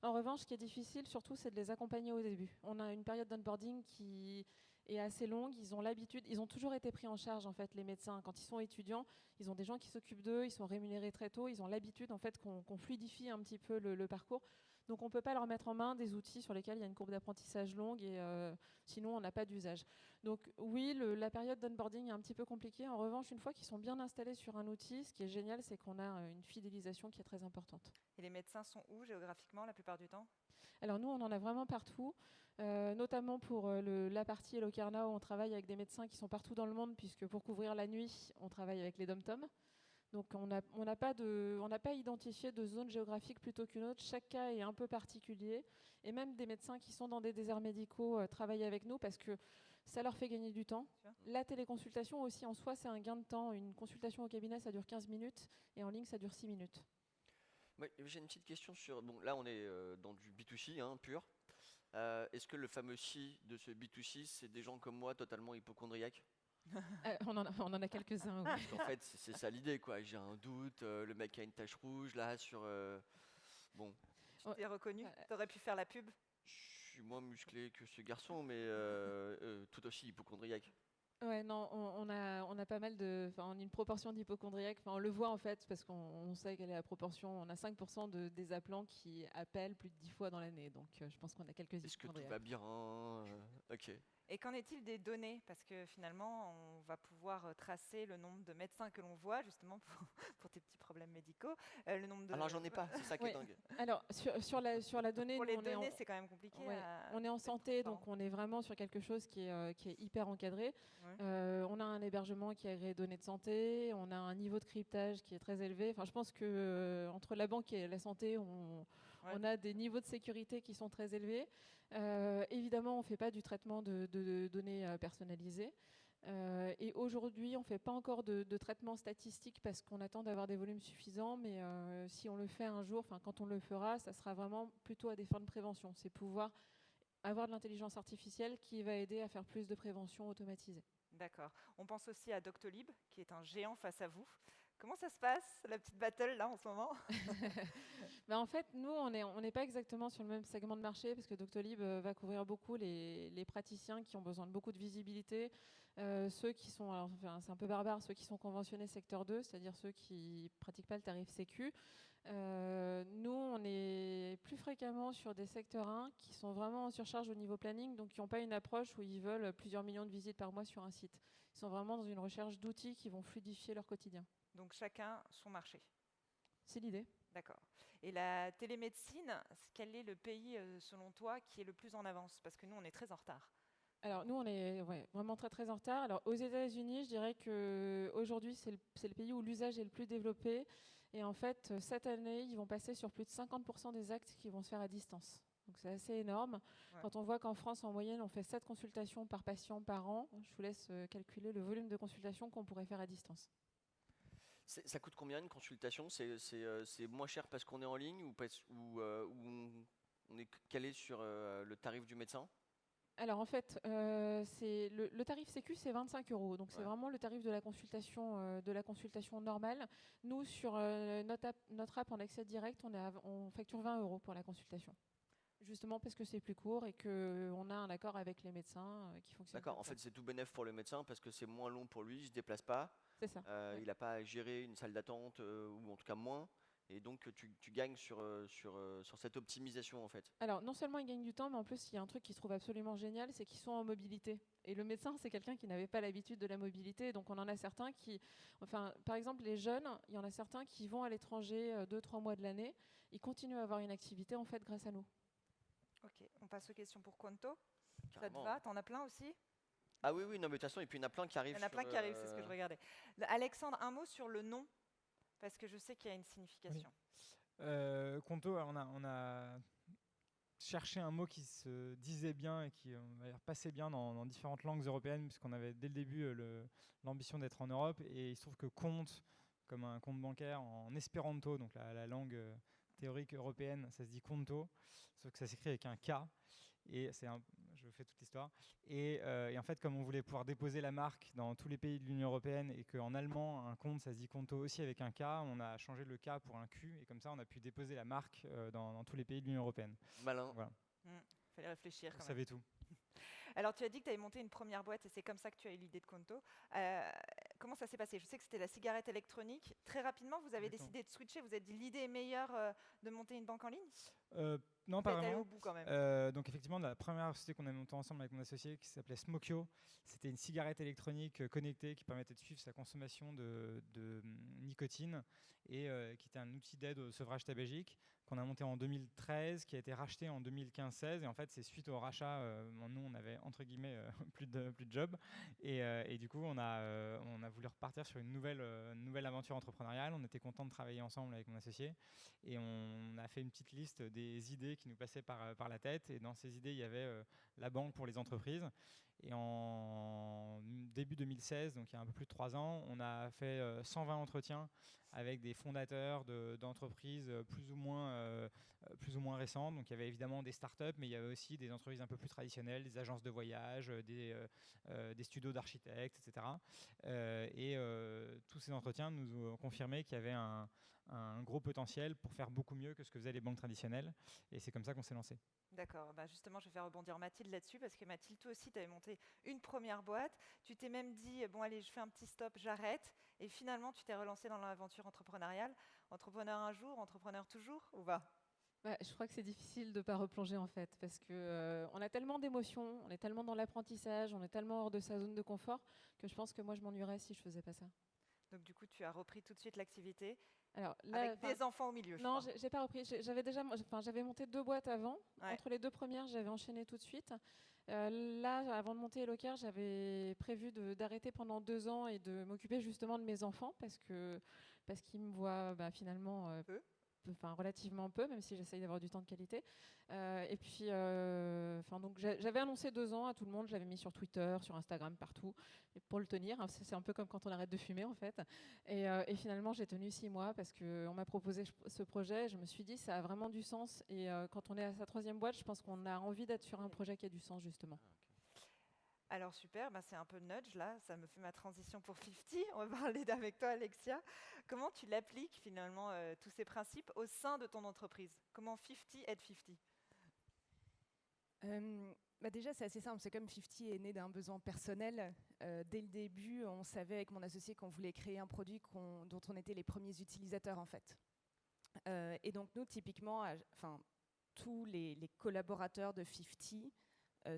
En revanche, ce qui est difficile surtout, c'est de les accompagner au début. On a une période d'onboarding qui est assez longue. Ils ont l'habitude, ils ont toujours été pris en charge en fait, les médecins. Quand ils sont étudiants, ils ont des gens qui s'occupent d'eux, ils sont rémunérés très tôt. Ils ont l'habitude en fait qu'on fluidifie un petit peu le parcours. Donc, on ne peut pas leur mettre en main des outils sur lesquels il y a une courbe d'apprentissage longue et sinon, on n'a pas d'usage. Donc oui, la période d'onboarding est un petit peu compliquée. En revanche, une fois qu'ils sont bien installés sur un outil, ce qui est génial, c'est qu'on a une fidélisation qui est très importante. Et les médecins sont où géographiquement la plupart du temps ? Alors nous, on en a vraiment partout, notamment pour la partie HelloCare Now, on travaille avec des médecins qui sont partout dans le monde, puisque pour couvrir la nuit, on travaille avec les DOM-TOM. Donc on n'a pas identifié de zone géographique plutôt qu'une autre. Chaque cas est un peu particulier. Et même des médecins qui sont dans des déserts médicaux travaillent avec nous parce que ça leur fait gagner du temps. La téléconsultation aussi en soi, c'est un gain de temps. Une consultation au cabinet, ça dure 15 minutes et en ligne, ça dure 6 minutes. Ouais, j'ai une petite question sur... Bon, là, on est dans du B2C pur. Est-ce que le fameux C de ce B2C, c'est des gens comme moi totalement hypocondriaques ? On en a quelques-uns, oui. Parce qu'en fait, c'est ça l'idée, quoi. J'ai un doute, le mec a une tache rouge, là, sur... bon. Tu t'es reconnu ? T'aurais pu faire la pub ? Je suis moins musclé que ce garçon, mais tout aussi hypocondriaque. Ouais, non, on a pas mal on a une proportion d'hypocondriaques. On le voit en fait parce qu'on sait quelle est la proportion. On a 5% des appelants qui appellent plus de 10 fois dans l'année. Donc je pense qu'on a quelques Est-ce que hypocondriaques. tout va bien Ok. Et qu'en est-il des données ? Parce que finalement, on va pouvoir tracer le nombre de médecins que l'on voit, justement, pour tes petits problèmes médicaux. Le nombre de... Alors, j'en ai pas, c'est ça qui est Ouais. dingue. Alors, sur la donnée, Pour nous, les on est données, c'est quand même compliqué. ouais, on est en santé, donc on est vraiment sur quelque chose qui est hyper encadré. Ouais. On a un hébergement qui est agréé données de santé, on a un niveau de cryptage qui est très élevé. Enfin, je pense que entre la banque et la santé, on a des niveaux de sécurité qui sont très élevés. Évidemment, on ne fait pas du traitement de données personnalisées. Et aujourd'hui, on ne fait pas encore de traitement statistique parce qu'on attend d'avoir des volumes suffisants. Mais si on le fait un jour, quand on le fera, ça sera vraiment plutôt à des fins de prévention. C'est pouvoir avoir de l'intelligence artificielle qui va aider à faire plus de prévention automatisée. D'accord. On pense aussi à Doctolib, qui est un géant face à vous. Comment ça se passe, la petite battle là en ce moment ? En fait, nous, on n'est pas exactement sur le même segment de marché parce que Doctolib va couvrir beaucoup les praticiens qui ont besoin de beaucoup de visibilité, ceux qui sont, alors, c'est un peu barbare, ceux qui sont conventionnés secteur 2, c'est-à-dire ceux qui ne pratiquent pas le tarif sécu. Nous, on est plus fréquemment sur des secteurs 1 qui sont vraiment en surcharge au niveau planning, donc qui n'ont pas une approche où ils veulent plusieurs millions de visites par mois sur un site. Ils sont vraiment dans une recherche d'outils qui vont fluidifier leur quotidien. Donc chacun son marché. C'est l'idée. D'accord. Et la télémédecine, quel est le pays, selon toi, qui est le plus en avance ? Parce que nous, on est très en retard. Alors nous, on est vraiment très très en retard. Alors aux États-Unis, je dirais qu'aujourd'hui, c'est le pays où l'usage est le plus développé. Et en fait, cette année, ils vont passer sur plus de 50% des actes qui vont se faire à distance. Donc c'est assez énorme. Ouais. Quand on voit qu'en France, en moyenne, on fait 7 consultations par patient par an, je vous laisse calculer le volume de consultations qu'on pourrait faire à distance. Ça coûte combien une consultation ? C'est moins cher parce qu'on est en ligne ou on est calé sur le tarif du médecin ? Alors en fait, le tarif Sécu, c'est 25 €. Donc c'est Ouais. vraiment le tarif de la consultation normale. Nous, sur notre app en accès direct, on facture 20 € pour la consultation. Justement parce que c'est plus court et qu'on a un accord avec les médecins qui fonctionne. D'accord, comme en ça. fait c'est tout bénéf pour le médecin parce que c'est moins long pour lui, il se déplace pas, C'est ça. Ouais. il n'a pas à gérer une salle d'attente ou en tout cas moins, et donc tu gagnes sur cette optimisation en fait. Alors, non seulement ils gagnent du temps, mais en plus, il y a un truc qu'ils trouvent absolument génial, c'est qu'ils sont en mobilité. Et le médecin, c'est quelqu'un qui n'avait pas l'habitude de la mobilité. Donc, on en a certains qui... Enfin, par exemple, les jeunes, il y en a certains qui vont à l'étranger 2-3 mois de l'année. Ils continuent à avoir une activité, en fait, grâce à nous. Ok, on passe aux questions pour Quanto. Ça te Carrément. va? T'en as plein aussi? Ah oui, oui, non mais de toute façon, et puis il y en a plein qui Il arrivent. y en a plein sur, qui arrivent, c'est ce que je regardais. Alexandre, un mot sur le nom, parce que je sais qu'il y a une signification. Conto, on a cherché un mot qui se disait bien et qui on va dire, passait bien dans différentes langues européennes, puisqu'on avait dès le début l'ambition d'être en Europe. Et il se trouve que compte, comme un compte bancaire en espéranto, donc la langue théorique européenne, ça se dit conto, sauf que ça s'écrit avec un K. Et je fais toute l'histoire. Et en fait, comme on voulait pouvoir déposer la marque dans tous les pays de l'Union européenne et qu'en allemand, un compte, ça se dit conto aussi avec un K, on a changé le K pour un Q. Et comme ça, on a pu déposer la marque dans tous les pays de l'Union européenne. Malin. Voilà, Fallait réfléchir vous quand même. savez tout. Alors, tu as dit que tu avais monté une première boîte et c'est comme ça que tu as eu l'idée de Conto. Comment ça s'est passé? Je sais que c'était la cigarette électronique. Très rapidement, vous avez Exactement. décidé de switcher. Vous avez dit l'idée est meilleure de monter une banque en ligne? Non, Vous pas êtes allé vraiment. au bout quand même. Donc effectivement, la première société qu'on a montée ensemble avec mon associé, qui s'appelait Smokio, c'était une cigarette électronique connectée qui permettait de suivre sa consommation de nicotine et qui était un outil d'aide au sevrage tabagique qu'on a monté en 2013, qui a été racheté en 2015-16. Et en fait, c'est suite au rachat, nous, on avait entre guillemets plus de job. Et du coup, on a voulu repartir sur une nouvelle aventure entrepreneuriale. On était content de travailler ensemble avec mon associé. Et on a fait une petite liste des idées qui nous passaient par la tête. Et dans ces idées, il y avait la banque pour les entreprises. Et en début 2016, donc il y a un peu plus de 3 ans, on a fait 120 entretiens avec des fondateurs d'entreprises plus ou moins récentes. Donc il y avait évidemment des startups, mais il y avait aussi des entreprises un peu plus traditionnelles, des agences de voyage, des studios d'architectes, etc. Tous ces entretiens nous ont confirmé qu'il y avait un gros potentiel pour faire beaucoup mieux que ce que faisaient les banques traditionnelles. Et c'est comme ça qu'on s'est lancé. D'accord, justement, je vais faire rebondir Mathilde là-dessus, parce que Mathilde, toi aussi, tu avais monté une première boîte. Tu t'es même dit, bon, allez, je fais un petit stop, j'arrête. Et finalement, tu t'es relancé dans l'aventure entrepreneuriale. Entrepreneur un jour, entrepreneur toujours, ou va? Je crois que c'est difficile de ne pas replonger en fait, parce que on a tellement d'émotions, on est tellement dans l'apprentissage, on est tellement hors de sa zone de confort, que je pense que moi je m'ennuierais si je faisais pas ça. Donc, du coup, tu as repris tout de suite l'activité, Alors là, avec des enfants au milieu, je non, crois. j'ai pas repris. J'avais monté 2 boîtes avant. Ouais. Entre les 2 premières, j'avais enchaîné tout de suite. Là, avant de monter Eloker, j'avais prévu d'arrêter pendant 2 ans et de m'occuper justement de mes enfants parce qu'ils me voient finalement relativement peu, même si j'essaye d'avoir du temps de qualité. Et puis, donc j'avais annoncé 2 ans à tout le monde, je l'avais mis sur Twitter, sur Instagram, partout, et pour le tenir. Hein, c'est un peu comme quand on arrête de fumer en fait. Et finalement, j'ai tenu 6 mois parce qu'on m'a proposé ce projet. Je me suis dit, ça a vraiment du sens. Et quand on est à sa 3e boîte, je pense qu'on a envie d'être sur un projet qui a du sens justement. Alors super, c'est un peu nudge là, ça me fait ma transition pour 50. On va parler avec toi Alexia. Comment tu l'appliques finalement tous ces principes au sein de ton entreprise? Comment 50 aide 50? Déjà, c'est assez simple. C'est comme 50 est né d'un besoin personnel. Dès le début, on savait avec mon associé qu'on voulait créer un produit dont on était les premiers utilisateurs en fait. Et donc nous, typiquement, tous les collaborateurs de 50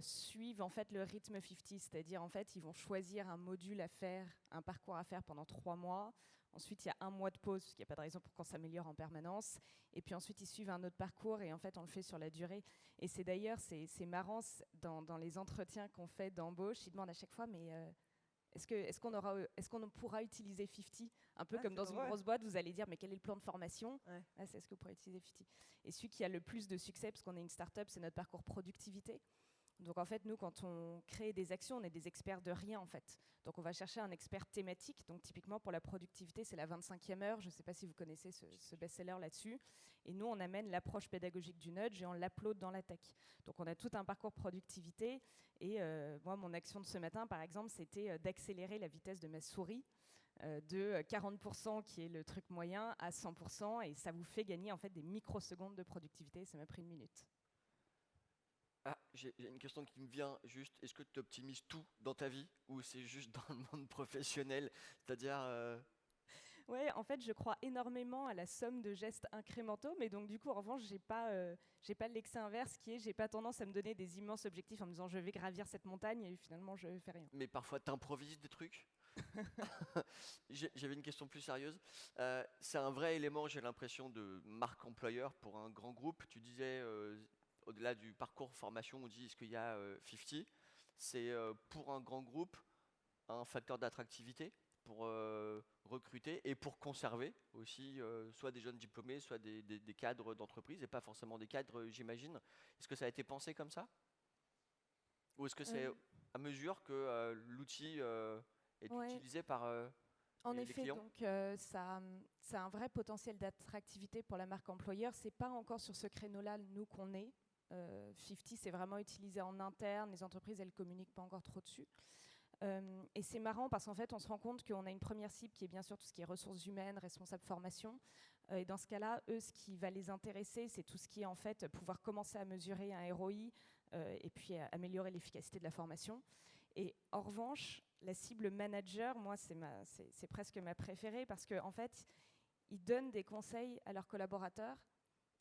suivent en fait le rythme 50, c'est-à-dire en fait ils vont choisir un module à faire, un parcours à faire pendant 3 mois. Ensuite il y a 1 mois de pause, parce qu'il n'y a pas de raison pour qu'on s'améliore en permanence. Et puis ensuite ils suivent un autre parcours et en fait on le fait sur la durée. Et c'est d'ailleurs c'est marrant dans les entretiens qu'on fait d'embauche, ils demandent à chaque fois mais est-ce qu'on pourra utiliser 50? Un peu comme dans une grosse boîte, vous allez dire mais quel est le plan de formation? C'est est-ce que vous pourrez utiliser 50? Et celui qui a le plus de succès, parce qu'on est une start-up, c'est notre parcours productivité. Donc en fait, nous, quand on crée des actions, on est des experts de rien en fait. Donc on va chercher un expert thématique. Donc typiquement pour la productivité, c'est la 25e heure. Je ne sais pas si vous connaissez ce best-seller là-dessus. Et nous, on amène l'approche pédagogique du nudge et on l'upload dans la tech. Donc on a tout un parcours productivité. Et moi, mon action de ce matin, par exemple, c'était d'accélérer la vitesse de ma souris de 40% qui est le truc moyen à 100%. Et ça vous fait gagner en fait des microsecondes de productivité. Ça m'a pris 1 minute. Ah, j'ai une question qui me vient juste. Est-ce que tu optimises tout dans ta vie ou c'est juste dans le monde professionnel? C'est-à-dire, Ouais, en fait, je crois énormément à la somme de gestes incrémentaux, mais donc du coup, en revanche, j'ai pas l'excès inverse qui est, j'ai pas tendance à me donner des immenses objectifs en me disant je vais gravir cette montagne et finalement je fais rien. mais parfois tu improvises des trucs? J'avais une question plus sérieuse. C'est un vrai élément, j'ai l'impression, de marque employeur pour un grand groupe. Tu disais, au-delà du parcours formation, on dit est-ce qu'il y a 50? C'est pour un grand groupe un facteur d'attractivité pour recruter et pour conserver aussi soit des jeunes diplômés, soit des cadres d'entreprise et pas forcément des cadres, j'imagine. Est-ce que ça a été pensé comme ça? Ou est-ce que c'est à mesure que l'outil est Ouais. utilisé par En les effet, clients? donc ça a un vrai potentiel d'attractivité pour la marque employeur. C'est pas encore sur ce créneau-là, nous, qu'on est. 50, c'est vraiment utilisé en interne. Les entreprises, elles communiquent pas encore trop dessus. Et c'est marrant parce qu'en fait, on se rend compte qu'on a une première cible qui est bien sûr tout ce qui est ressources humaines, responsable formation. Et dans ce cas-là, eux, ce qui va les intéresser, c'est tout ce qui est en fait pouvoir commencer à mesurer un ROI et puis améliorer l'efficacité de la formation. Et en revanche, la cible manager, moi, c'est presque ma préférée parce qu'en fait, ils donnent des conseils à leurs collaborateurs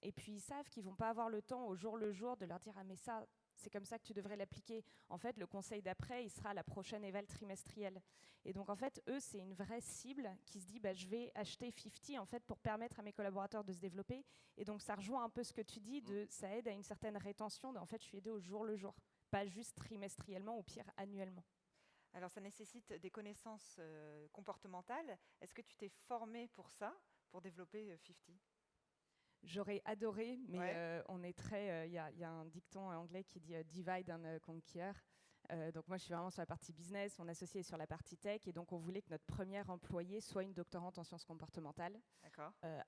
et puis ils savent qu'ils ne vont pas avoir le temps au jour le jour de leur dire « Ah mais ça, c'est comme ça que tu devrais l'appliquer ». En fait, le conseil d'après, il sera à la prochaine éval trimestrielle. Et donc, en fait, eux, c'est une vraie cible qui se dit bah, « Je vais acheter 50 en fait, pour permettre à mes collaborateurs de se développer ». Et donc, ça rejoint un peu ce que tu dis, ça aide à une certaine rétention. En fait, je suis aidée au jour le jour, pas juste trimestriellement ou pire annuellement. Alors, ça nécessite des connaissances comportementales. Est-ce que tu t'es formé pour ça, pour développer 50? J'aurais adoré, mais Ouais. on est très. Il y a un dicton anglais qui dit divide and conquer. Donc moi, je suis vraiment sur la partie business, mon associé est sur la partie tech, et donc on voulait que notre première employée soit une doctorante en sciences comportementales,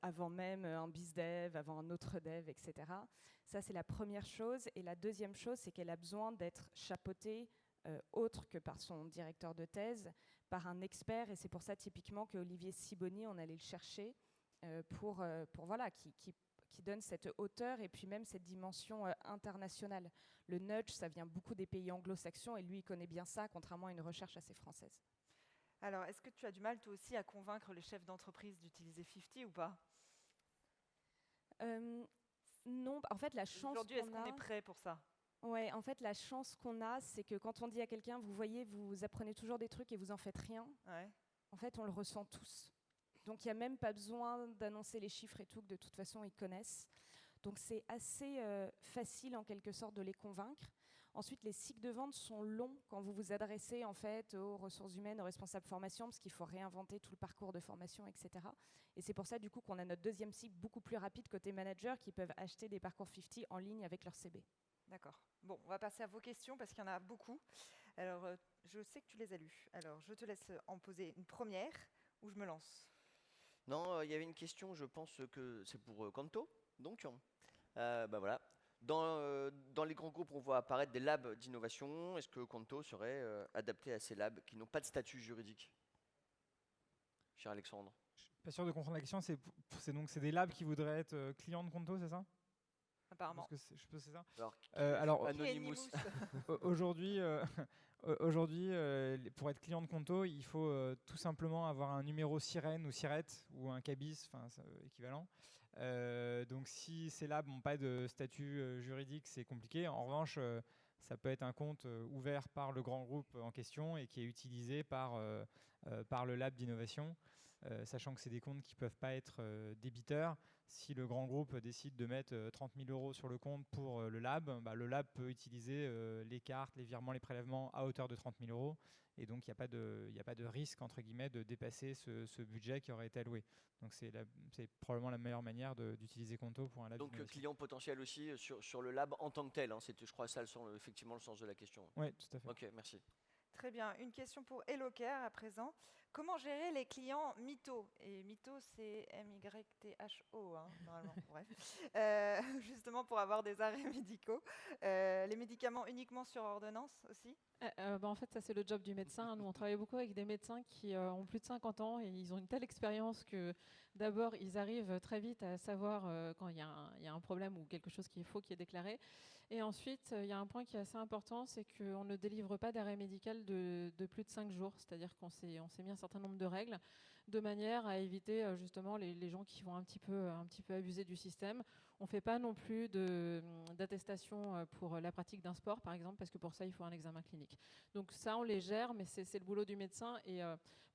avant même un bizdev, avant un autre dev, etc. Ça, c'est la première chose. Et la deuxième chose, c'est qu'elle a besoin d'être chapeautée, autre que par son directeur de thèse, par un expert, et c'est pour ça typiquement qu'Olivier Sibony, on allait le chercher pour voilà, qui donne cette hauteur et puis même cette dimension internationale. Le nudge, ça vient beaucoup des pays anglo-saxons et lui, il connaît bien ça, contrairement à une recherche assez française. Alors, est-ce que tu as du mal, toi aussi, à convaincre les chefs d'entreprise d'utiliser 50 ou pas? Non, en fait, la chance aujourd'hui, est-ce qu'on est prêt pour ça? Ouais, en fait, la chance qu'on a, c'est que quand on dit à quelqu'un, vous voyez, vous apprenez toujours des trucs et vous en faites rien, ouais. En fait, on le ressent tous. Donc, il n'y a même pas besoin d'annoncer les chiffres et tout, que de toute façon, ils connaissent. Donc, c'est assez facile, en quelque sorte, de les convaincre. Ensuite, les cycles de vente sont longs quand vous vous adressez, en fait, aux ressources humaines, aux responsables formation, parce qu'il faut réinventer tout le parcours de formation, etc. Et c'est pour ça, du coup, qu'on a notre deuxième cycle beaucoup plus rapide côté manager, qui peuvent acheter des parcours 50 en ligne avec leur CB. D'accord. Bon, on va passer à vos questions parce qu'il y en a beaucoup. Alors, je sais que tu les as lues. Alors, je te laisse en poser une première ou je me lance. Non, il y avait une question, je pense que c'est pour Kanto. Donc, bah voilà. Dans les grands groupes, on voit apparaître des labs d'innovation. Est-ce que Kanto serait adapté à ces labs qui n'ont pas de statut juridique? Cher Alexandre. Je suis pas sûr de comprendre la question. C'est des labs qui voudraient être clients de Conto, c'est ça? Apparemment. Je suppose que c'est ça. Alors Anonymous. Aujourd'hui, pour être client de Conto, il faut tout simplement avoir un numéro sirène ou sirette ou un cabis, enfin équivalent. Donc si ces labs n'ont pas de statut juridique, c'est compliqué. En revanche, ça peut être un compte ouvert par le grand groupe en question et qui est utilisé par le lab d'innovation. sachant que c'est des comptes qui ne peuvent pas être débiteurs. Si le grand groupe décide de mettre 30 000 € sur le compte pour le lab, le lab peut utiliser les cartes, les virements, les prélèvements à hauteur de 30 000 €. Et donc, il n'y a pas de risque, entre guillemets, de dépasser ce budget qui aurait été alloué. Donc, c'est probablement la meilleure manière d'utiliser Conto pour un lab. Donc client potentiel aussi sur le lab en tant que tel. Hein, c'était, je crois, ça effectivement le sens de la question. Oui, tout à fait. Ok, merci. Très bien. Une question pour Eloker à présent. Comment gérer les clients mythos? Et mythos, c'est M-Y-T-H-O, hein, normalement. Bref. Justement pour avoir des arrêts médicaux. Les médicaments uniquement sur ordonnance aussi? En fait, ça c'est le job du médecin. Nous, on travaille beaucoup avec des médecins qui ont plus de 50 ans et ils ont une telle expérience que d'abord, ils arrivent très vite à savoir quand il y a un problème ou quelque chose qu'il faut qui est déclaré. Et ensuite, il y a un point qui est assez important, c'est qu'on ne délivre pas d'arrêt médical de plus de 5 jours. C'est-à-dire qu'on s'est mis un certain nombre de règles de manière à éviter justement les gens qui vont un petit peu abuser du système. On ne fait pas non plus d'attestation pour la pratique d'un sport, par exemple, parce que pour ça, il faut un examen clinique. Donc ça, on les gère, mais c'est le boulot du médecin. Et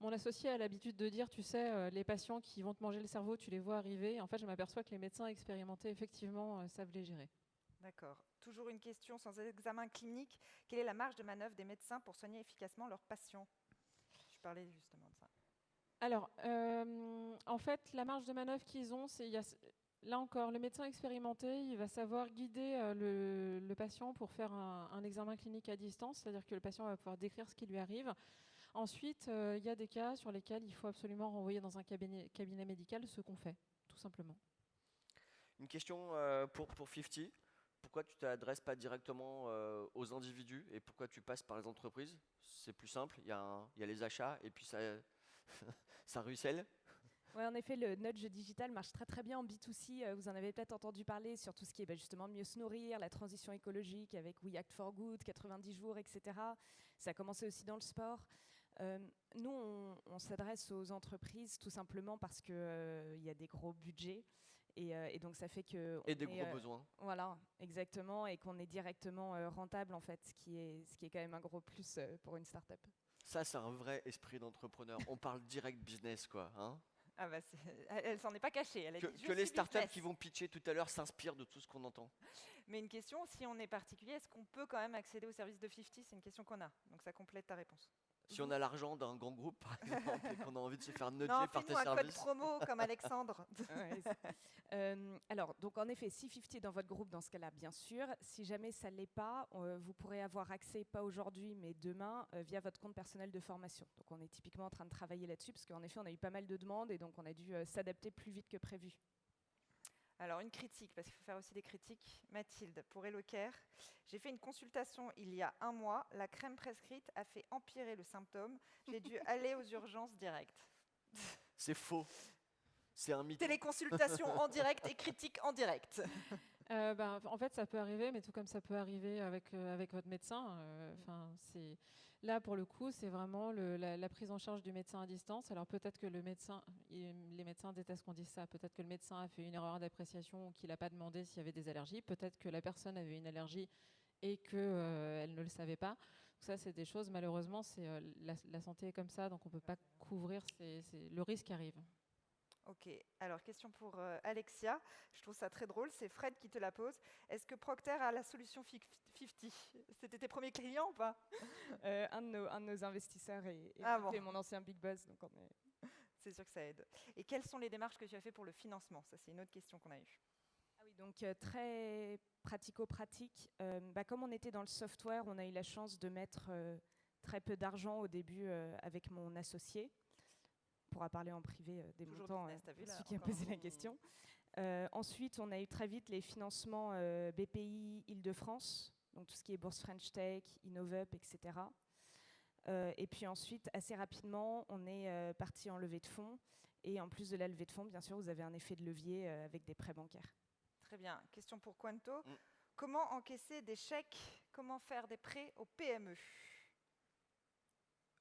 mon associé a l'habitude de dire, tu sais, les patients qui vont te manger le cerveau, tu les vois arriver. En fait, je m'aperçois que les médecins expérimentés, effectivement, savent les gérer. D'accord. Toujours une question sans examen clinique. Quelle est la marge de manœuvre des médecins pour soigner efficacement leurs patients? Je parlais justement de ça. Alors, en fait, la marge de manœuvre qu'ils ont, là encore, le médecin expérimenté, il va savoir guider le patient pour faire un examen clinique à distance, c'est-à-dire que le patient va pouvoir décrire ce qui lui arrive. Ensuite, il y a des cas sur lesquels il faut absolument renvoyer dans un cabinet médical, ce qu'on fait, tout simplement. Une question pour 50. Pourquoi tu ne t'adresses pas directement aux individus et pourquoi tu passes par les entreprises? C'est plus simple, il y a les achats et puis ça, ça ruisselle. Ouais, en effet, le nudge digital marche très très bien en B2C. Vous en avez peut-être entendu parler sur tout ce qui est justement mieux se nourrir, la transition écologique avec We Act for Good, 90 jours, etc. Ça a commencé aussi dans le sport. Nous, on s'adresse aux entreprises tout simplement parce qu'il y a des gros budgets. Et donc ça fait que... Et des gros besoins. Voilà, exactement. Et qu'on est directement rentable, en fait, ce qui est quand même un gros plus pour une start-up. Ça, c'est un vrai esprit d'entrepreneur. On parle direct business, quoi. Hein. Ah bah elle s'en est pas cachée. Elle a dit, que les startups qui vont pitcher tout à l'heure s'inspirent de tout ce qu'on entend. Mais une question, si on est particulier, est-ce qu'on peut quand même accéder au service de 50? C'est une question qu'on a. Donc ça complète ta réponse. Si on a l'argent d'un grand groupe, par exemple, et qu'on a envie de se faire nudger par tes services. Non, fais-nous un code services. promo comme Alexandre. Alors, donc en effet, si 50 est dans votre groupe, dans ce cas-là, bien sûr. Si jamais ça ne l'est pas, vous pourrez avoir accès, pas aujourd'hui, mais demain, via votre compte personnel de formation. Donc on est typiquement en train de travailler là-dessus, parce qu'en effet, on a eu pas mal de demandes, et donc on a dû s'adapter plus vite que prévu. Alors, une critique, parce qu'il faut faire aussi des critiques. Mathilde, pour Eloker, j'ai fait une consultation il y a 1 mois. La crème prescrite a fait empirer le symptôme. J'ai dû aller aux urgences directes. C'est faux. C'est un mythe. Téléconsultation en direct et critique en direct. En fait, ça peut arriver, mais tout comme ça peut arriver avec votre médecin. Là, pour le coup, c'est vraiment la prise en charge du médecin à distance. Alors peut-être que les médecins détestent qu'on dise ça. Peut-être que le médecin a fait une erreur d'appréciation ou qu'il n'a pas demandé s'il y avait des allergies. Peut-être que la personne avait une allergie et qu'elle ne le savait pas. Donc ça, c'est des choses, malheureusement, la santé est comme ça, donc on ne peut pas couvrir le risque qui arrive. Ok, alors question pour Alexia, je trouve ça très drôle, c'est Fred qui te la pose. Est-ce que Procter a la solution 50? C'était tes premiers clients ou pas? Un de nos investisseurs est mon ancien Big Boss, donc on est... C'est sûr que ça aide. Et quelles sont les démarches que tu as fait pour le financement? Ça, c'est une autre question qu'on a eue. Ah oui, donc très pratico-pratique. Comme on était dans le software, on a eu la chance de mettre très peu d'argent au début avec mon associé. On pourra parler en privé des montants, celui qui a posé la question. Ensuite, on a eu très vite les financements BPI Île-de-France, donc tout ce qui est Bourse French Tech, InnovUp, etc. Et puis ensuite, assez rapidement, on est parti en levée de fonds. Et en plus de la levée de fonds, bien sûr, vous avez un effet de levier avec des prêts bancaires. Très bien. Question pour Quanto. Comment encaisser des chèques? Comment faire des prêts aux PME?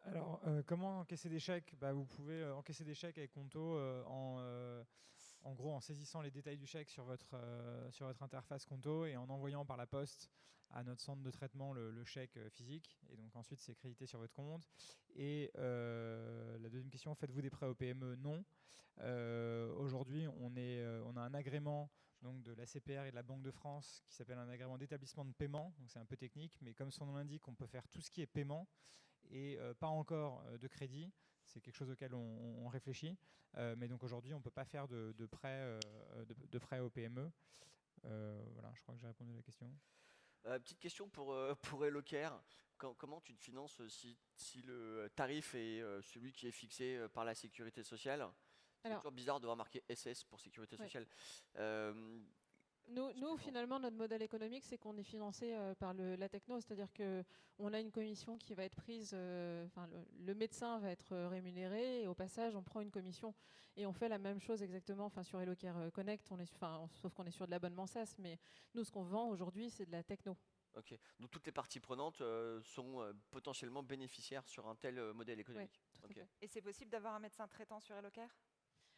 Alors, comment encaisser des chèques? Vous pouvez encaisser des chèques avec Conto en en gros en saisissant les détails du chèque sur votre interface Conto et en envoyant par la poste à notre centre de traitement le chèque physique. Et donc ensuite, c'est crédité sur votre compte. Et la deuxième question, faites-vous des prêts aux PME? Non. Aujourd'hui, on a un agrément donc, de la CPR et de la Banque de France qui s'appelle un agrément d'établissement de paiement. Donc c'est un peu technique, mais comme son nom l'indique, on peut faire tout ce qui est paiement et pas encore de crédit. C'est quelque chose auquel on réfléchit. Mais donc aujourd'hui, on ne peut pas faire de prêts aux PME. Voilà, je crois que j'ai répondu à la question. Petite question pour Elocare. Comment tu te finances si le tarif est celui qui est fixé par la sécurité sociale? C'est toujours bizarre de remarquer SS pour sécurité sociale. Nous, finalement, notre modèle économique, c'est qu'on est financé par la techno, c'est-à-dire qu'on a une commission qui va être prise, le médecin va être rémunéré, et au passage, on prend une commission. Et on fait la même chose exactement sur Elocare Connect, sauf qu'on est sur de l'abonnement SaaS, mais nous, ce qu'on vend aujourd'hui, c'est de la techno. Ok, donc toutes les parties prenantes sont potentiellement bénéficiaires sur un tel modèle économique. Ouais, tout à fait. Et c'est possible d'avoir un médecin traitant sur Elocare?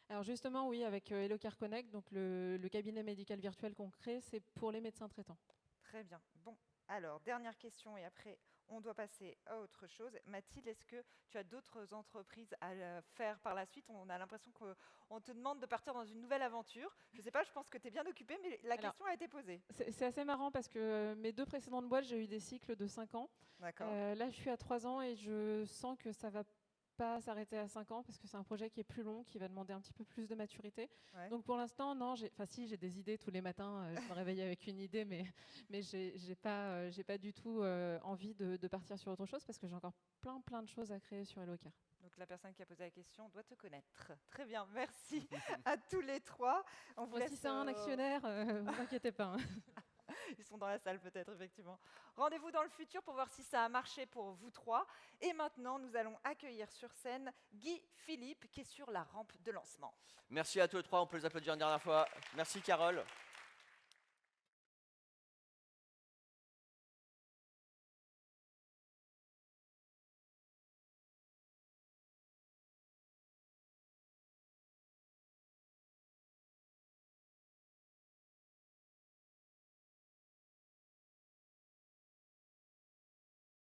Alors justement, oui, avec Elocare Connect, donc le cabinet médical virtuel qu'on crée, c'est pour les médecins traitants. Très bien. Bon, alors, dernière question et après, on doit passer à autre chose. Mathilde, est-ce que tu as d'autres entreprises à faire par la suite? On a l'impression qu'on te demande de partir dans une nouvelle aventure. Je ne sais pas, je pense que tu es bien occupée, mais la question a été posée. C'est assez marrant parce que mes 2 précédentes boîtes, j'ai eu des cycles de 5 ans. D'accord. Là, je suis à 3 ans et je sens que ça va pas s'arrêter à 5 ans parce que c'est un projet qui est plus long, qui va demander un petit peu plus de maturité. Ouais. Donc pour l'instant, non, j'ai des idées tous les matins, je me réveille avec une idée, mais j'ai pas du tout envie de partir sur autre chose parce que j'ai encore plein de choses à créer sur Elocare. Donc la personne qui a posé la question doit te connaître. Très bien, merci à tous les trois. On vous Moi, laisse, si c'est un actionnaire, ne vous inquiétez pas. Ils sont dans la salle peut-être, effectivement. Rendez-vous dans le futur pour voir si ça a marché pour vous trois. Et maintenant, nous allons accueillir sur scène Guy Philippe qui est sur la rampe de lancement. Merci à tous les trois, on peut les applaudir une dernière fois. Merci Carole.